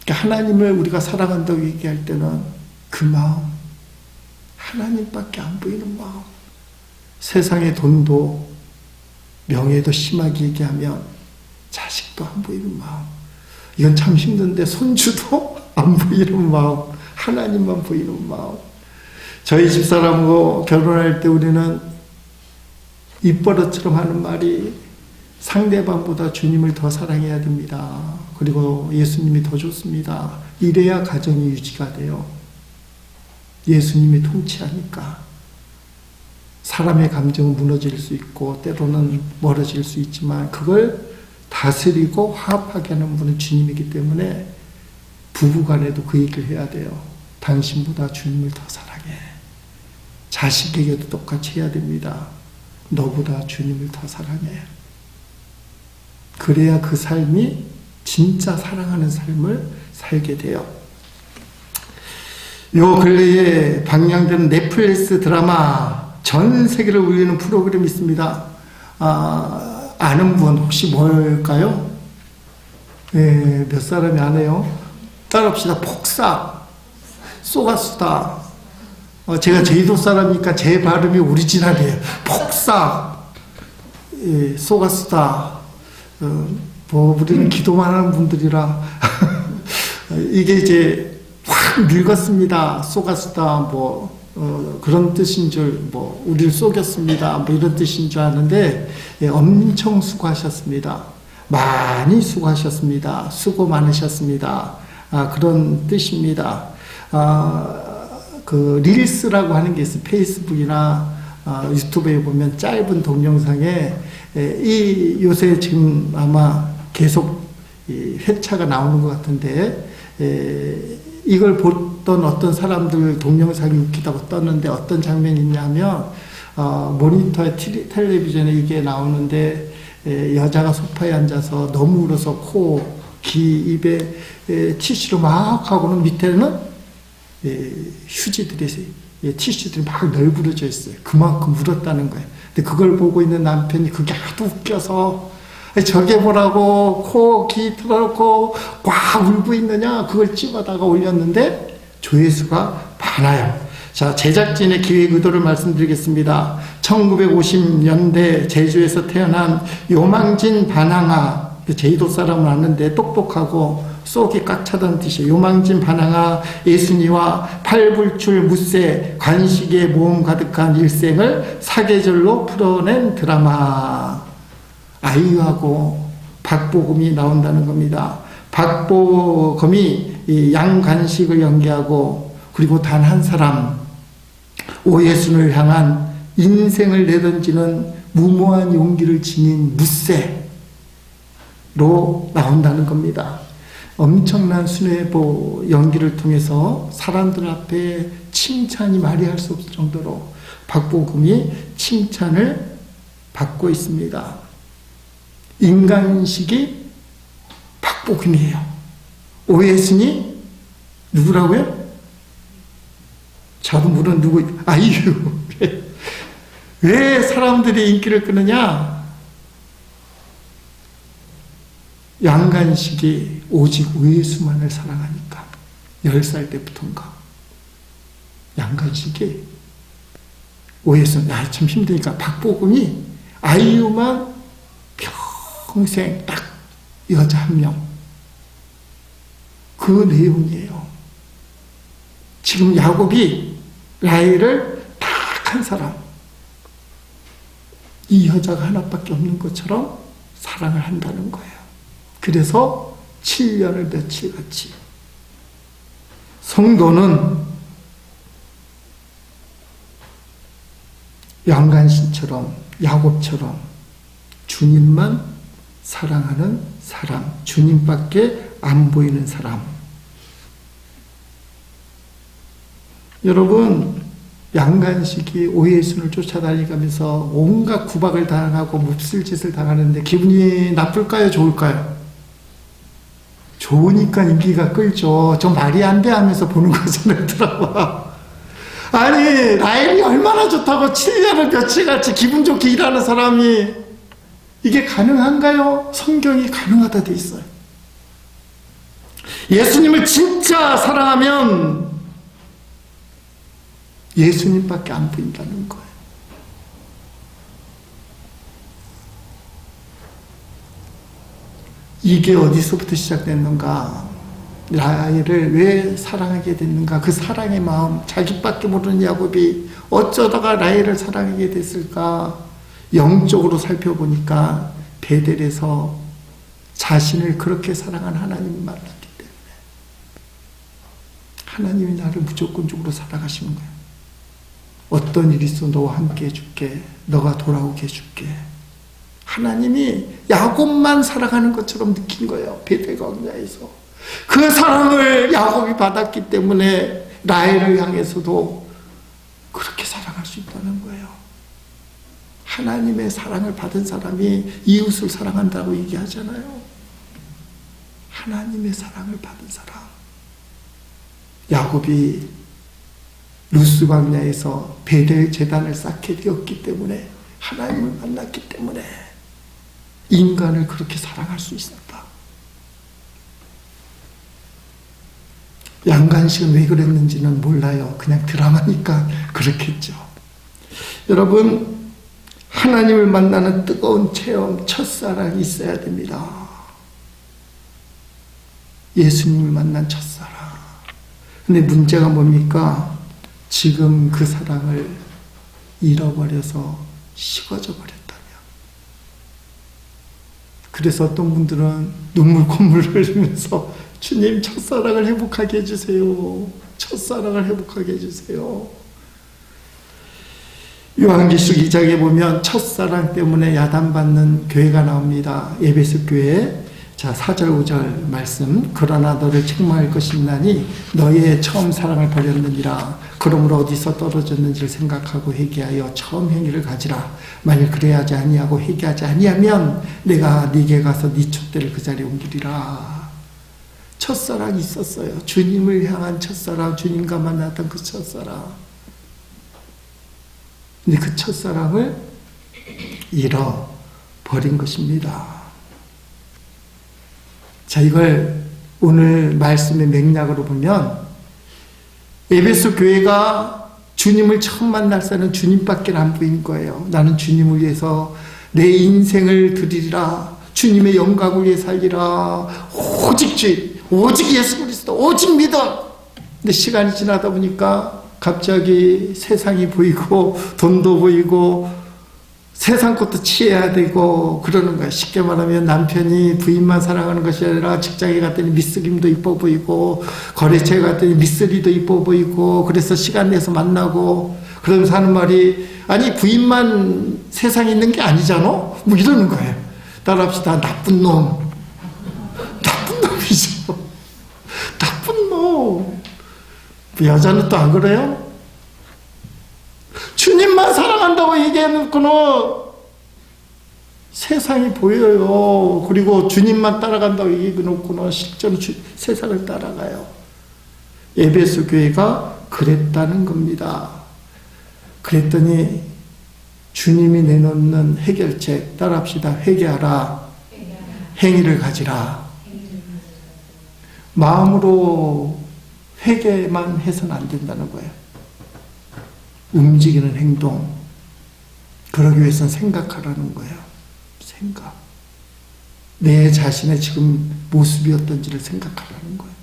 하나님을 우리가 사랑한다고 얘기할 때는 그 마음, 하나님밖에 안 보이는 마음. 세상의 돈도 명예도 심하게 얘기하면 자식도 안 보이는 마음. 이건 참 힘든데 손주도 안 보이는 마음, 하나님만 보이는 마음. 저희 집사람하고 결혼할 때 우리는 입버릇처럼 하는 말이 상대방보다 주님을 더 사랑해야 됩니다. 그리고 예수님이 더 좋습니다. 이래야 가정이 유지가 돼요. 예수님이 통치하니까. 사람의 감정은 무너질 수 있고 때로는 멀어질 수 있지만 그걸 다스리고 화합하게 하는 분은 주님이기 때문에 부부간에도 그 얘기를 해야 돼요. 당신보다 주님을 더 사랑해. 자식에게도 똑같이 해야 됩니다. 너보다 주님을 더 사랑해. 그래야 그 삶이 진짜 사랑하는 삶을 살게 돼요. 요 근래에 방영되는 넷플릭스 드라마 전 세계를 울리는 프로그램이 있습니다. 아는 분 혹시 뭘까요? 네, 몇 사람이 안 해요? 따라합시다. 폭삭, 쏘가수다. 제가 제주도 사람이니까 제 발음이 오리지널이에요. 폭삭, 예, 쏘가수다. 우리는 기도만 하는 분들이라 이게 이제 확 늙었습니다. 쏘가수다. 그런 뜻인 줄, 우리를 쏘겼습니다. 이런 뜻인 줄 아는데, 예, 엄청 수고하셨습니다. 많이 수고하셨습니다. 수고 많으셨습니다. 그런 뜻입니다. 그 릴스라고 하는 게 있어요. 페이스북이나 유튜브에 보면 짧은 동영상에 요새 지금 아마 계속 회차가 나오는 것 같은데, 이걸 보던 어떤 사람들 동영상이 웃기다고 떴는데 어떤 장면이 있냐면 모니터에 텔레비전에 이게 나오는데 여자가 소파에 앉아서 너무 울어서 코, 귀, 입에 티슈로 막 하고는 밑에는 휴지들이 티슈들이 막 널브러져 있어요. 그만큼 울었다는 거예요. 근데 그걸 보고 있는 남편이 그게 하도 웃겨서 저게 뭐라고 코, 귀 틀어놓고 꽉 울고 있느냐 그걸 찍어다가 올렸는데 조회수가 많아요. 자, 제작진의 기획 의도를 말씀드리겠습니다. 1950년대 제주에서 태어난 요망진 반항아, 제주도 사람은 아는데 똑똑하고 속이 꽉 차던 뜻이에요. 요망진 반항아 예순이와 팔불출 무쇠 관식의 모험 가득한 일생을 사계절로 풀어낸 드라마. 아이유하고 박보검이 나온다는 겁니다. 박보검이 이 양관식을 연기하고, 그리고 단 한 사람 오예순을 향한 인생을 내던지는 무모한 용기를 지닌 무쇠로 나온다는 겁니다. 엄청난 순애보 연기를 통해서 사람들 앞에 칭찬이 말이 할 수 없을 정도로 박보검이 칭찬을 받고 있습니다. 인간식이 박보검이에요. 오예순이 누구라고요? 저도 물은 누구? 아이유. 왜 사람들이 인기를 끄느냐? 양간식이 오직 오예수만을 사랑하니까. 10살 때부터인가. 양간식이 오예수, 참 힘드니까 박보검이 아이유만 평생 딱 여자 한 명. 그 내용이에요. 지금 야곱이 라헬을 딱 한 사람, 이 여자가 하나밖에 없는 것처럼 사랑을 한다는 거예요. 그래서 7년을 며칠같이. 성도는 양간신처럼 야곱처럼 주님만 사랑하는 사람, 주님밖에 안 보이는 사람. 여러분, 양간식이 오예순을 쫓아다니면서 온갖 구박을 당하고 몹쓸짓을 당하는데 기분이 나쁠까요? 좋을까요? 좋으니까 인기가 끌죠. 저 말이 안 돼 하면서 보는 거잖아요, 드라마. 아니, 라헬이 얼마나 좋다고 7년을 며칠같이 기분 좋게 일하는 사람이 이게 가능한가요? 성경이 가능하다 돼 있어요. 예수님을 진짜 사랑하면 예수님밖에 안 보인다는 거예요. 이게 어디서부터 시작됐는가? 라헬을 왜 사랑하게 됐는가? 그 사랑의 마음, 자기밖에 모르는 야곱이 어쩌다가 라헬을 사랑하게 됐을까? 영적으로 살펴보니까 베델에서 자신을 그렇게 사랑한 하나님을 만났기 때문에 하나님이 나를 무조건적으로 사랑하시는 거예요. 어떤 일이 있어 너와 함께 해줄게. 너가 돌아오게 해줄게. 하나님이 야곱만 사랑하는 것처럼 느낀 거예요. 베델 광야에서. 그 사랑을 야곱이 받았기 때문에 라헬을 향해서도 그렇게 사랑할 수 있다는 거예요. 하나님의 사랑을 받은 사람이 이웃을 사랑한다고 얘기하잖아요. 하나님의 사랑을 받은 사람. 야곱이 루스 광야에서 베델 제단을 쌓게 되었기 때문에, 하나님을 만났기 때문에 인간을 그렇게 사랑할 수 있었다. 양간식은 왜 그랬는지는 몰라요. 그냥 드라마니까 그렇겠죠. 여러분, 하나님을 만나는 뜨거운 체험, 첫사랑이 있어야 됩니다. 예수님을 만난 첫사랑. 근데 문제가 뭡니까? 지금 그 사랑을 잃어버려서 식어져 버렸다면. 그래서 어떤 분들은 눈물 콧물을 흘리면서 주님, 첫사랑을 회복하게 해주세요. 첫사랑을 회복하게 해주세요. 요한계시록 2장에 보면 첫사랑 때문에 야단받는 교회가 나옵니다. 에베소 교회. 자, 4절 5절 말씀. 그러나 너를 책망할 것이 있나니 너의 처음 사랑을 버렸느니라. 그러므로 어디서 떨어졌는지를 생각하고 회개하여 처음 행위를 가지라. 만일 그래야지 아니하고 회개하지 아니하면 내가 네게 가서 네 촛대를 그 자리에 옮기리라. 첫사랑이 있었어요. 주님을 향한 첫사랑, 주님과 만났던 그 첫사랑. 근데 그 첫사랑을 잃어버린 것입니다. 자, 이걸 오늘 말씀의 맥락으로 보면 에베소 교회가 주님을 처음 만날 때는 주님밖에 안 보인 거예요. 나는 주님을 위해서 내 인생을 드리리라. 주님의 영광을 위해 살리라. 오직 주님, 오직 예수 그리스도, 오직 믿음. 근데 시간이 지나다 보니까 갑자기 세상이 보이고 돈도 보이고 세상 것도 취해야 되고 그러는 거야. 쉽게 말하면 남편이 부인만 사랑하는 것이 아니라 직장에 갔더니 미쓰김도 이뻐 보이고 거래처에 갔더니 미쓰리도 이뻐 보이고 그래서 시간 내서 만나고 그러면서 하는 말이 아니 부인만 세상에 있는 게 아니잖아? 뭐 이러는 거예요. 따라합시다. 나쁜 놈. 나쁜 놈이죠. 나쁜 놈. 여자는 또 안 그래요? 주님만 사랑한다고 얘기해놓고는 세상이 보여요. 그리고 주님만 따라간다고 얘기해놓고는 실제로 세상을 따라가요. 에베소 교회가 그랬다는 겁니다. 그랬더니 주님이 내놓는 해결책 따라합시다. 회개하라. 행위를 가지라. 마음으로 회개만 해서는 안 된다는 거예요. 움직이는 행동. 그러기 위해서는 생각하라는 거예요. 생각. 내 자신의 지금 모습이 어떤지를 생각하라는 거예요.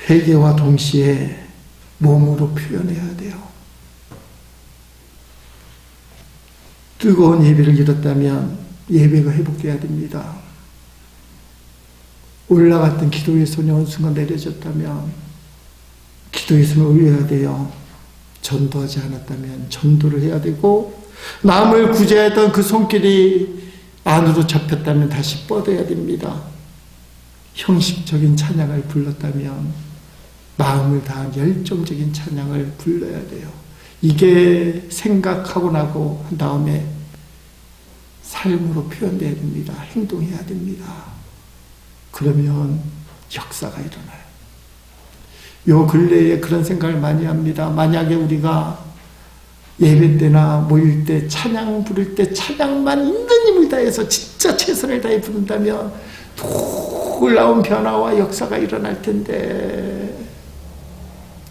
회개와 동시에 몸으로 표현해야 돼요. 뜨거운 예배를 드렸다면 예배가 회복돼야 됩니다. 올라갔던 기도의 손이 어느 순간 내려졌다면 기도의 손을 올려야 돼요. 전도하지 않았다면 전도를 해야 되고 남을 구제하던 그 손길이 안으로 잡혔다면 다시 뻗어야 됩니다. 형식적인 찬양을 불렀다면 마음을 다한 열정적인 찬양을 불러야 돼요. 이게 생각하고 나고 한 다음에 삶으로 표현돼야 됩니다. 행동해야 됩니다. 그러면 역사가 일어나요. 요 근래에 그런 생각을 많이 합니다. 만약에 우리가 예배 때나 모일 때 찬양 부를 때 찬양만 있는 힘을 다해서 진짜 최선을 다해 부른다면 놀라운 변화와 역사가 일어날 텐데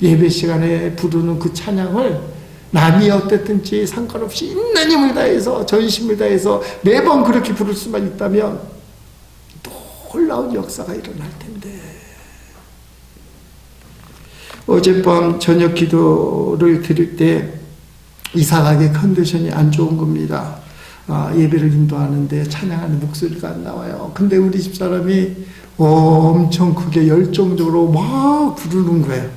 예배 시간에 부르는 그 찬양을 남이 어땠든지 상관없이 있는 힘을 다해서 전심을 다해서 매번 그렇게 부를 수만 있다면 놀라운 역사가 일어날 텐데 어젯밤 저녁 기도를 드릴 때 이상하게 컨디션이 안 좋은 겁니다. 예배를 인도하는데 찬양하는 목소리가 안 나와요. 근데 우리 집사람이 엄청 크게 열정적으로 막 부르는 거예요.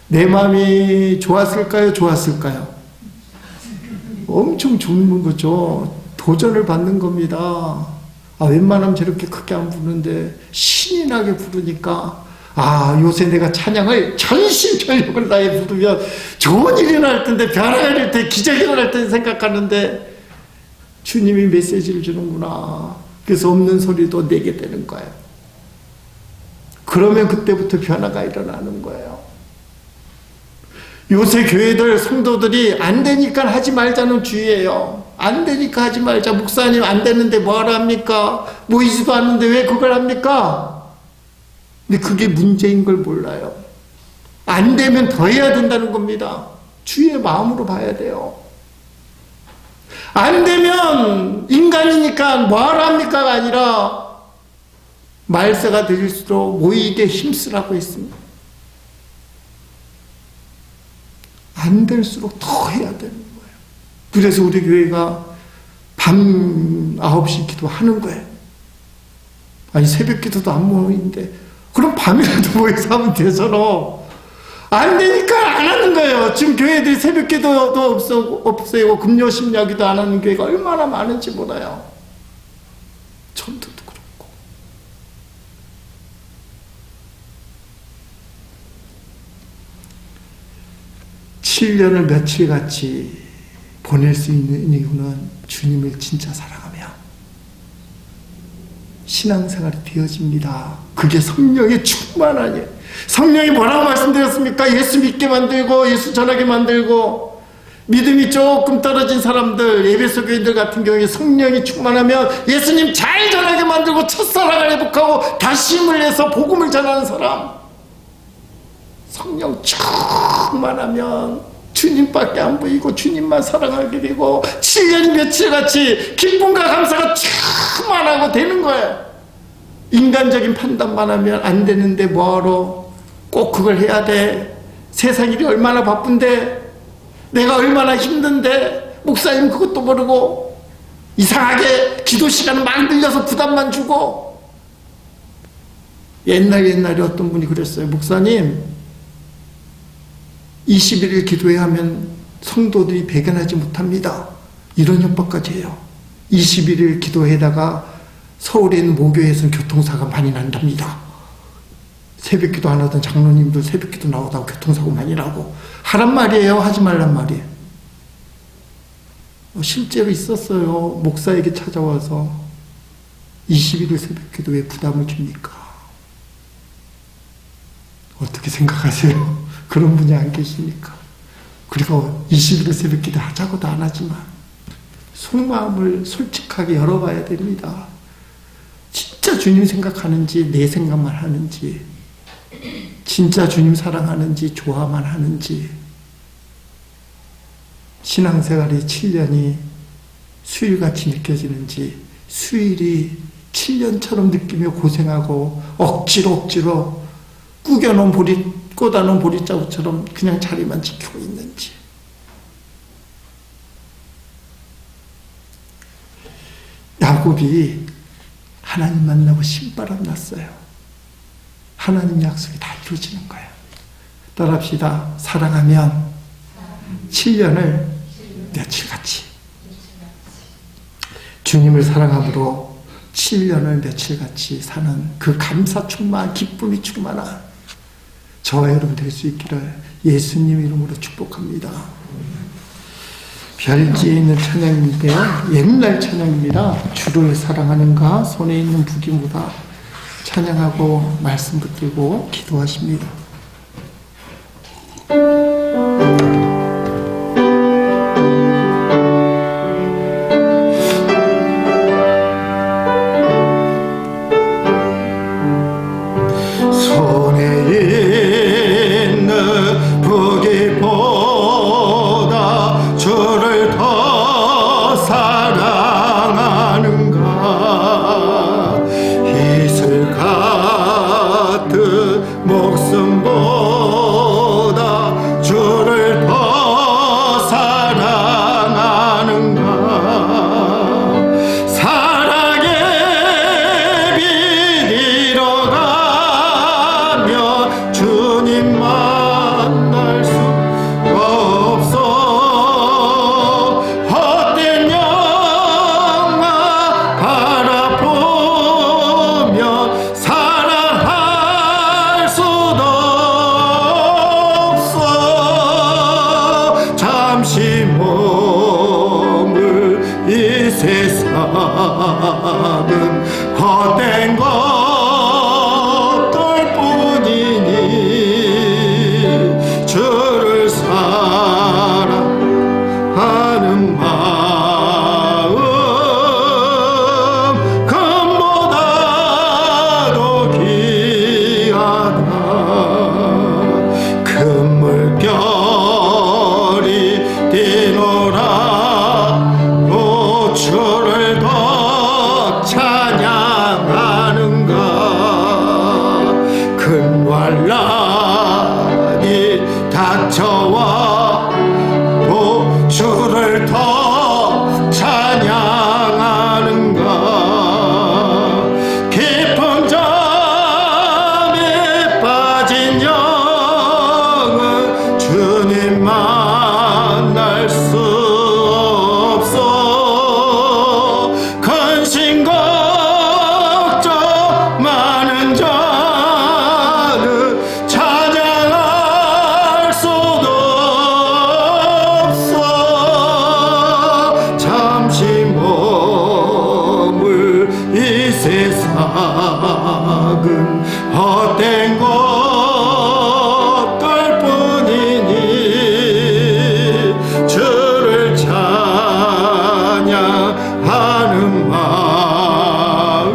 내 마음이 좋았을까요? 좋았을까요? 엄청 좋은 거죠. 도전을 받는 겁니다. 웬만하면 저렇게 크게 안 부르는데 신이 나게 부르니까 요새 내가 찬양을 전심전력을 다해 부르면 좋은 일이 일어날 텐데 변화가 일어날 때 기적이 일어날 때 생각하는데 주님이 메시지를 주는구나. 그래서 없는 소리도 내게 되는 거예요. 그러면 그때부터 변화가 일어나는 거예요. 요새 교회들 성도들이 안 되니까 하지 말자는 주의예요. 안 되니까 하지 말자. 목사님 안 되는데 뭐하러 합니까? 모이지도 않는데 왜 그걸 합니까? 근데 그게 문제인 걸 몰라요. 안 되면 더 해야 된다는 겁니다. 주의 마음으로 봐야 돼요. 안 되면 인간이니까 뭐하러 합니까가 아니라 말세가 들릴수록 모이게 힘쓰라고 했습니다. 안 될수록 더 해야 되는 거예요. 그래서 우리 교회가 밤 9시 기도하는 거예요. 아니 새벽 기도도 안 모이는데 그럼 밤이라도 모여서 하면 되잖아. 안 되니까 안 하는 거예요. 지금 교회들이 새벽 기도도 없애고 금요 심야기도 안 하는 교회가 얼마나 많은지 몰라요. 전도도 그렇고. 칠 7년을 며칠같이 보낼 수 있는 이유는 주님을 진짜 사랑하며 신앙생활이 되어집니다. 그게 성령의 충만하니. 성령이 뭐라고 말씀드렸습니까? 예수 믿게 만들고 예수 전하게 만들고 믿음이 조금 떨어진 사람들, 에베소 교인들 같은 경우에 성령이 충만하면 예수님 잘 전하게 만들고 첫사랑을 회복하고 다시 힘을 내서 복음을 전하는 사람. 성령 충만하면 주님밖에 안 보이고 주님만 사랑하게 되고 7년이 며칠같이 기쁨과 감사가 충만하고 되는 거예요. 인간적인 판단만 하면 안 되는데 뭐하러 꼭 그걸 해야 돼. 세상 일이 얼마나 바쁜데 내가 얼마나 힘든데 목사님 그것도 모르고 이상하게 기도 시간을 막 늘려서 부담만 주고. 옛날에 어떤 분이 그랬어요. 목사님 21일 기도해야 하면 성도들이 배견하지 못합니다. 이런 협박까지 해요. 21일 기도에다가 서울에 있는 모교에서는 교통사고가 많이 난답니다. 새벽기도 안 하던 장로님들 새벽기도 나오다가 교통사고 많이 나고. 하란 말이에요? 하지 말란 말이에요? 실제로 있었어요. 목사에게 찾아와서 21일 새벽기도 왜 부담을 줍니까? 어떻게 생각하세요? 그런 분이 안 계십니까? 그리고 21일 새벽기도 하자고도 안 하지만 속마음을 솔직하게 열어봐야 됩니다. 진짜 주님 생각하는지 내 생각만 하는지, 진짜 주님 사랑하는지 좋아만 하는지. 신앙생활이 7년이 수일같이 느껴지는지, 수일이 7년처럼 느끼며 고생하고 억지로 꽂아놓은 보릿자루처럼 그냥 자리만 지키고 있는지. 야곱이 하나님 만나고 신바람 났어요. 하나님 약속이 다 이루어지는 거예요. 따라합시다. 사랑하면 7년을 며칠같이. 주님을 사랑함으로 7년을 며칠같이 사는 그 감사 충만, 기쁨이 충만한 저와 여러분 될 수 있기를 예수님 이름으로 축복합니다. 별지에 있는 찬양인데요. 옛날 찬양입니다. 주를 사랑하는가 손에 있는 부귀무다. 찬양하고 말씀 붙들고 기도하십니다. 환란이 닥쳐와 주를 더 찬양하는가. 깊은 잠에 빠진 영은 주님 만날 수 없어. 근심 걱정 많은 자는 찬양할 수도 없어. 잠시 머물 이 세상은 헛된 것들 뿐이니 주를 찬양하는 마음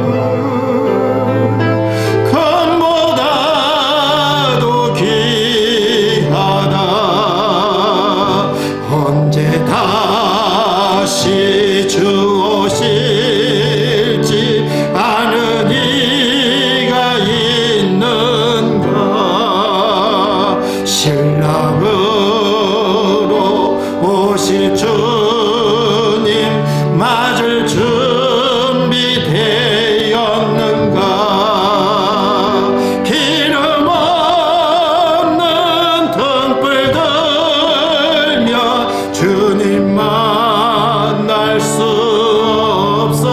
금보다도 귀하다. 언제 다시 주 오실지 아는 이가 있는가. 신랑으로 오실 주님 맞을 준비되었는가. 기름 없는 등불 들며 주님 만날 수 없어.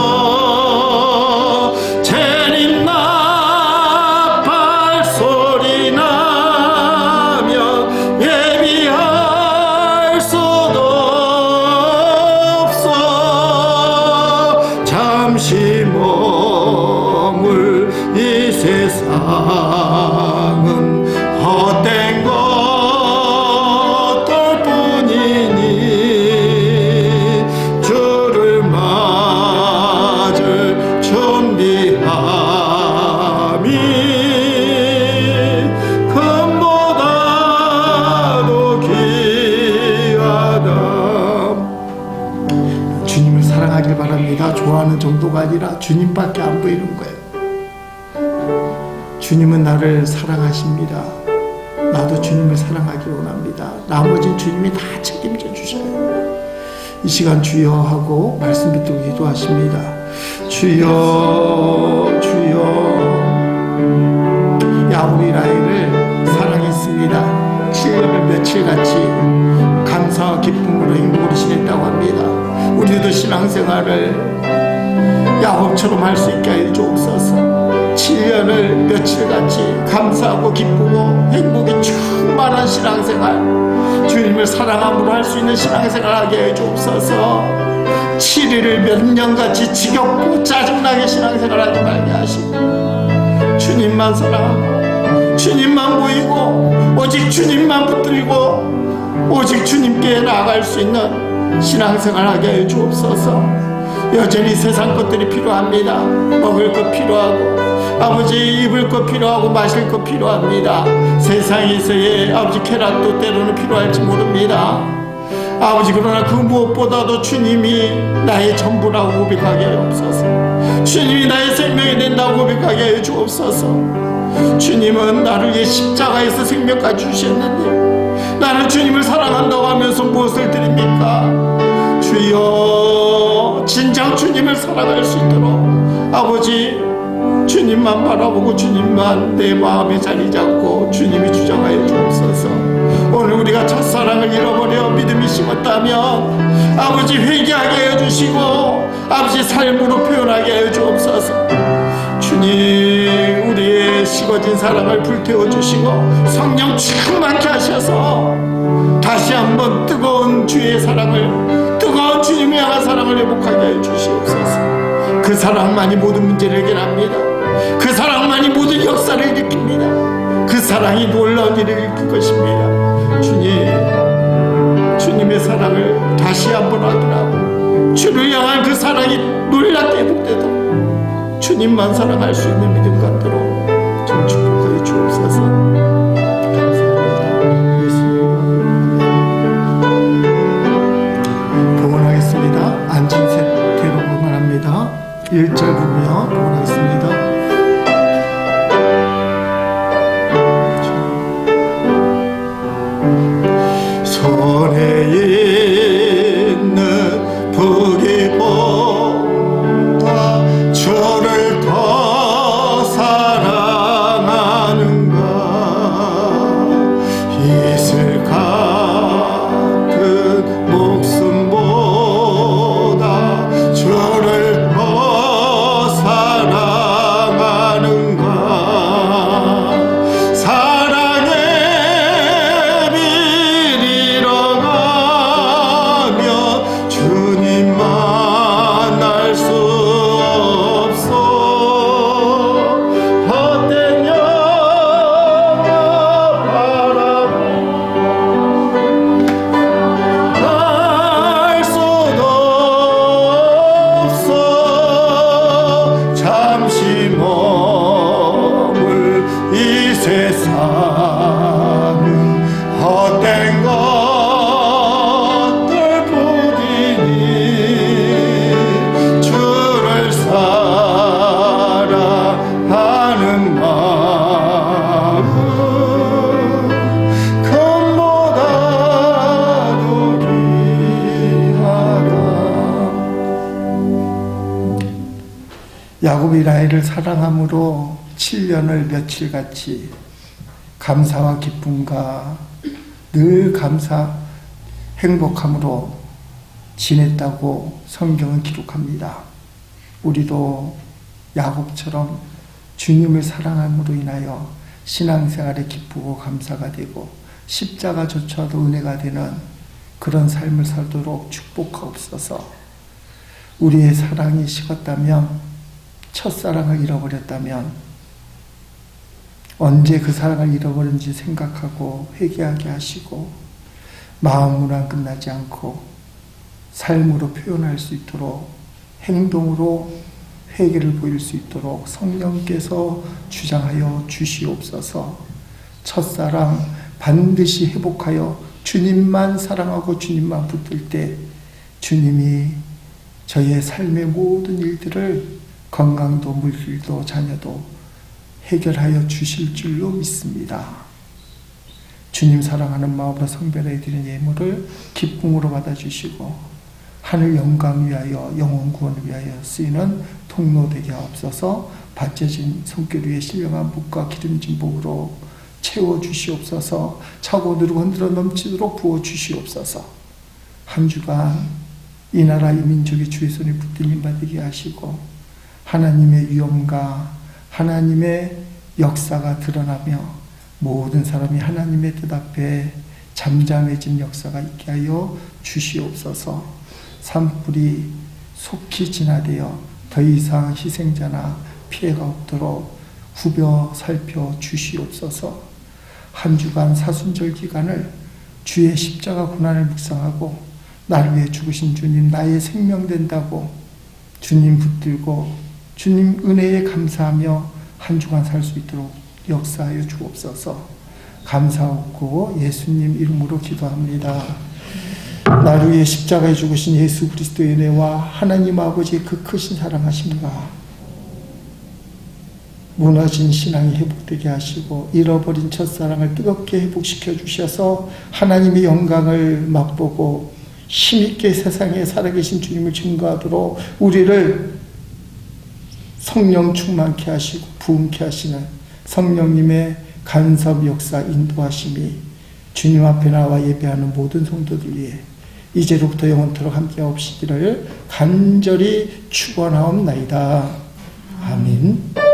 재림 나팔 소리 나며 예비할 수도 없어. 잠시 머물 이 세상은 헛된 것들 뿐이니 주를 맞을 준비함이 금보다도 귀하다. 주님을 사랑하길 바랍니다. 좋아하는 정도가 아니라 주님밖에 안 보이는 거예요. 주님은 나를 사랑하십니다. 나도 주님을 사랑하기 원합니다. 나머지는 주님이 다 책임져 주셔요. 이 시간 주여 하고 말씀 붙들고 기도하십니다. 주여 주여. 우리 아이를 사랑했습니다. 7년을 며칠같이 감사와 기쁨으로 행복으로 지냈다고 합니다. 우리도 신앙생활을 야곱처럼 할 수 있게 하여 주옵소서. 7년을 며칠같이 감사하고 기쁘고 행복이 충만한 신앙생활, 주님을 사랑함으로 할 수 있는 신앙생활 하게 해 주옵소서. 7일을 몇 년같이 지겹고 짜증나게 신앙생활 하지 말게 하시고 주님만 사랑하고 주님만 보이고 오직 주님만 붙들고 오직 주님께 나아갈 수 있는 신앙생활 하게 해 주옵소서. 여전히 세상 것들이 필요합니다. 먹을 것 필요하고 아버지 입을 것 필요하고 마실 것 필요합니다. 세상에서의 아버지 쾌락도 때로는 필요할지 모릅니다. 아버지 그러나 그 무엇보다도 주님이 나의 전부라고 고백하게 하옵소서. 주님이 나의 생명이 된다고 고백하게 해 주옵소서. 주님은 나를 위해 십자가에서 생명까지 주셨는데 나는 주님을 사랑한다고 하면서 무엇을 드립니까? 주여, 진정 주님을 사랑할 수 있도록 아버지 주님만 바라보고 주님만 내 마음에 자리 잡고 주님이 주장하여 주옵소서. 오늘 우리가 첫사랑을 잃어버려 믿음이 식었다면 아버지 회개하게 해주시고 아버지 삶으로 표현하게 해주옵소서. 주님, 우리의 식어진 사랑을 불태워주시고 성령 충만케 하셔서 다시 한번 뜨거운 주의 사랑을, 뜨거운 주님의 향한 사랑을 회복하게 해주시옵소서. 그 사랑만이 모든 문제를 해결합니다. 그 사랑만이 모든 역사를 일으킵니다. 그 사랑이 놀라운 일을 일으킬 것입니다. 주님, 주님의 사랑을 다시 한번 확인하고 주를 향한 그 사랑이 놀랍게 회복되도록 주님만 사랑할 수 있는 믿음 갖도록 좀 축복하여 주옵소서. 감사합니다. 예수님 봉헌하겠습니다. 앉은 상태로 봉헌합니다. 1절 부르며 봉헌하겠습니다. 세상은 헛된 것들 뿐이니 주를 사랑하는 마음 금보다도 귀하다. 야곱이 라헬을 사랑함으로 7년을 며칠같이 감사와 기쁨과 늘 행복함으로 지냈다고 성경은 기록합니다. 우리도 야곱처럼 주님을 사랑함으로 인하여 신앙생활에 기쁘고 감사가 되고 십자가조차도 은혜가 되는 그런 삶을 살도록 축복하옵소서. 우리의 사랑이 식었다면, 첫사랑을 잃어버렸다면 언제 그 사랑을 잃어버린지 생각하고 회개하게 하시고 마음으로만 끝나지 않고 삶으로 표현할 수 있도록 행동으로 회개를 보일 수 있도록 성령께서 주장하여 주시옵소서. 첫사랑 반드시 회복하여 주님만 사랑하고 주님만 붙들 때 주님이 저희의 삶의 모든 일들을 건강도 물질도 자녀도 해결하여 주실 줄로 믿습니다. 주님 사랑하는 마음으로 성별해 드린 예물을 기쁨으로 받아주시고 하늘 영광 위하여 영혼 구원을 위하여 쓰이는 통로 되게 하옵소서. 받쳐진 손길 위에 신령한 붓과 기름진 복으로 채워주시옵소서. 차고 누르고 흔들어 넘치도록 부어주시옵소서. 한 주간 이 나라 이 민족이 주의 손에 붙들림 받게 하시고 하나님의 위엄과 하나님의 역사가 드러나며 모든 사람이 하나님의 뜻 앞에 잠잠해진 역사가 있게 하여 주시옵소서. 산불이 속히 진화되어 더 이상 희생자나 피해가 없도록 후벼 살펴 주시옵소서. 한 주간 사순절 기간을 주의 십자가 고난을 묵상하고 나를 위해 죽으신 주님 나의 생명 된다고 주님 붙들고 주님 은혜에 감사하며 한 주간 살 수 있도록 역사하여 주옵소서. 감사하고 예수님 이름으로 기도합니다. 나를 위해 십자가에 죽으신 예수 그리스도의 은혜와 하나님 아버지의 그 크신 사랑하심과 무너진 신앙이 회복되게 하시고 잃어버린 첫사랑을 뜨겁게 회복시켜 주셔서 하나님의 영광을 맛보고 힘있게 세상에 살아계신 주님을 증거하도록 우리를 성령 충만케 하시고 부흥케 하시는 성령님의 간섭 역사 인도하심이 주님 앞에 나와 예배하는 모든 성도들 위해 이제로부터 영원토록 함께하옵시기를 간절히 축원하옵나이다. 아멘.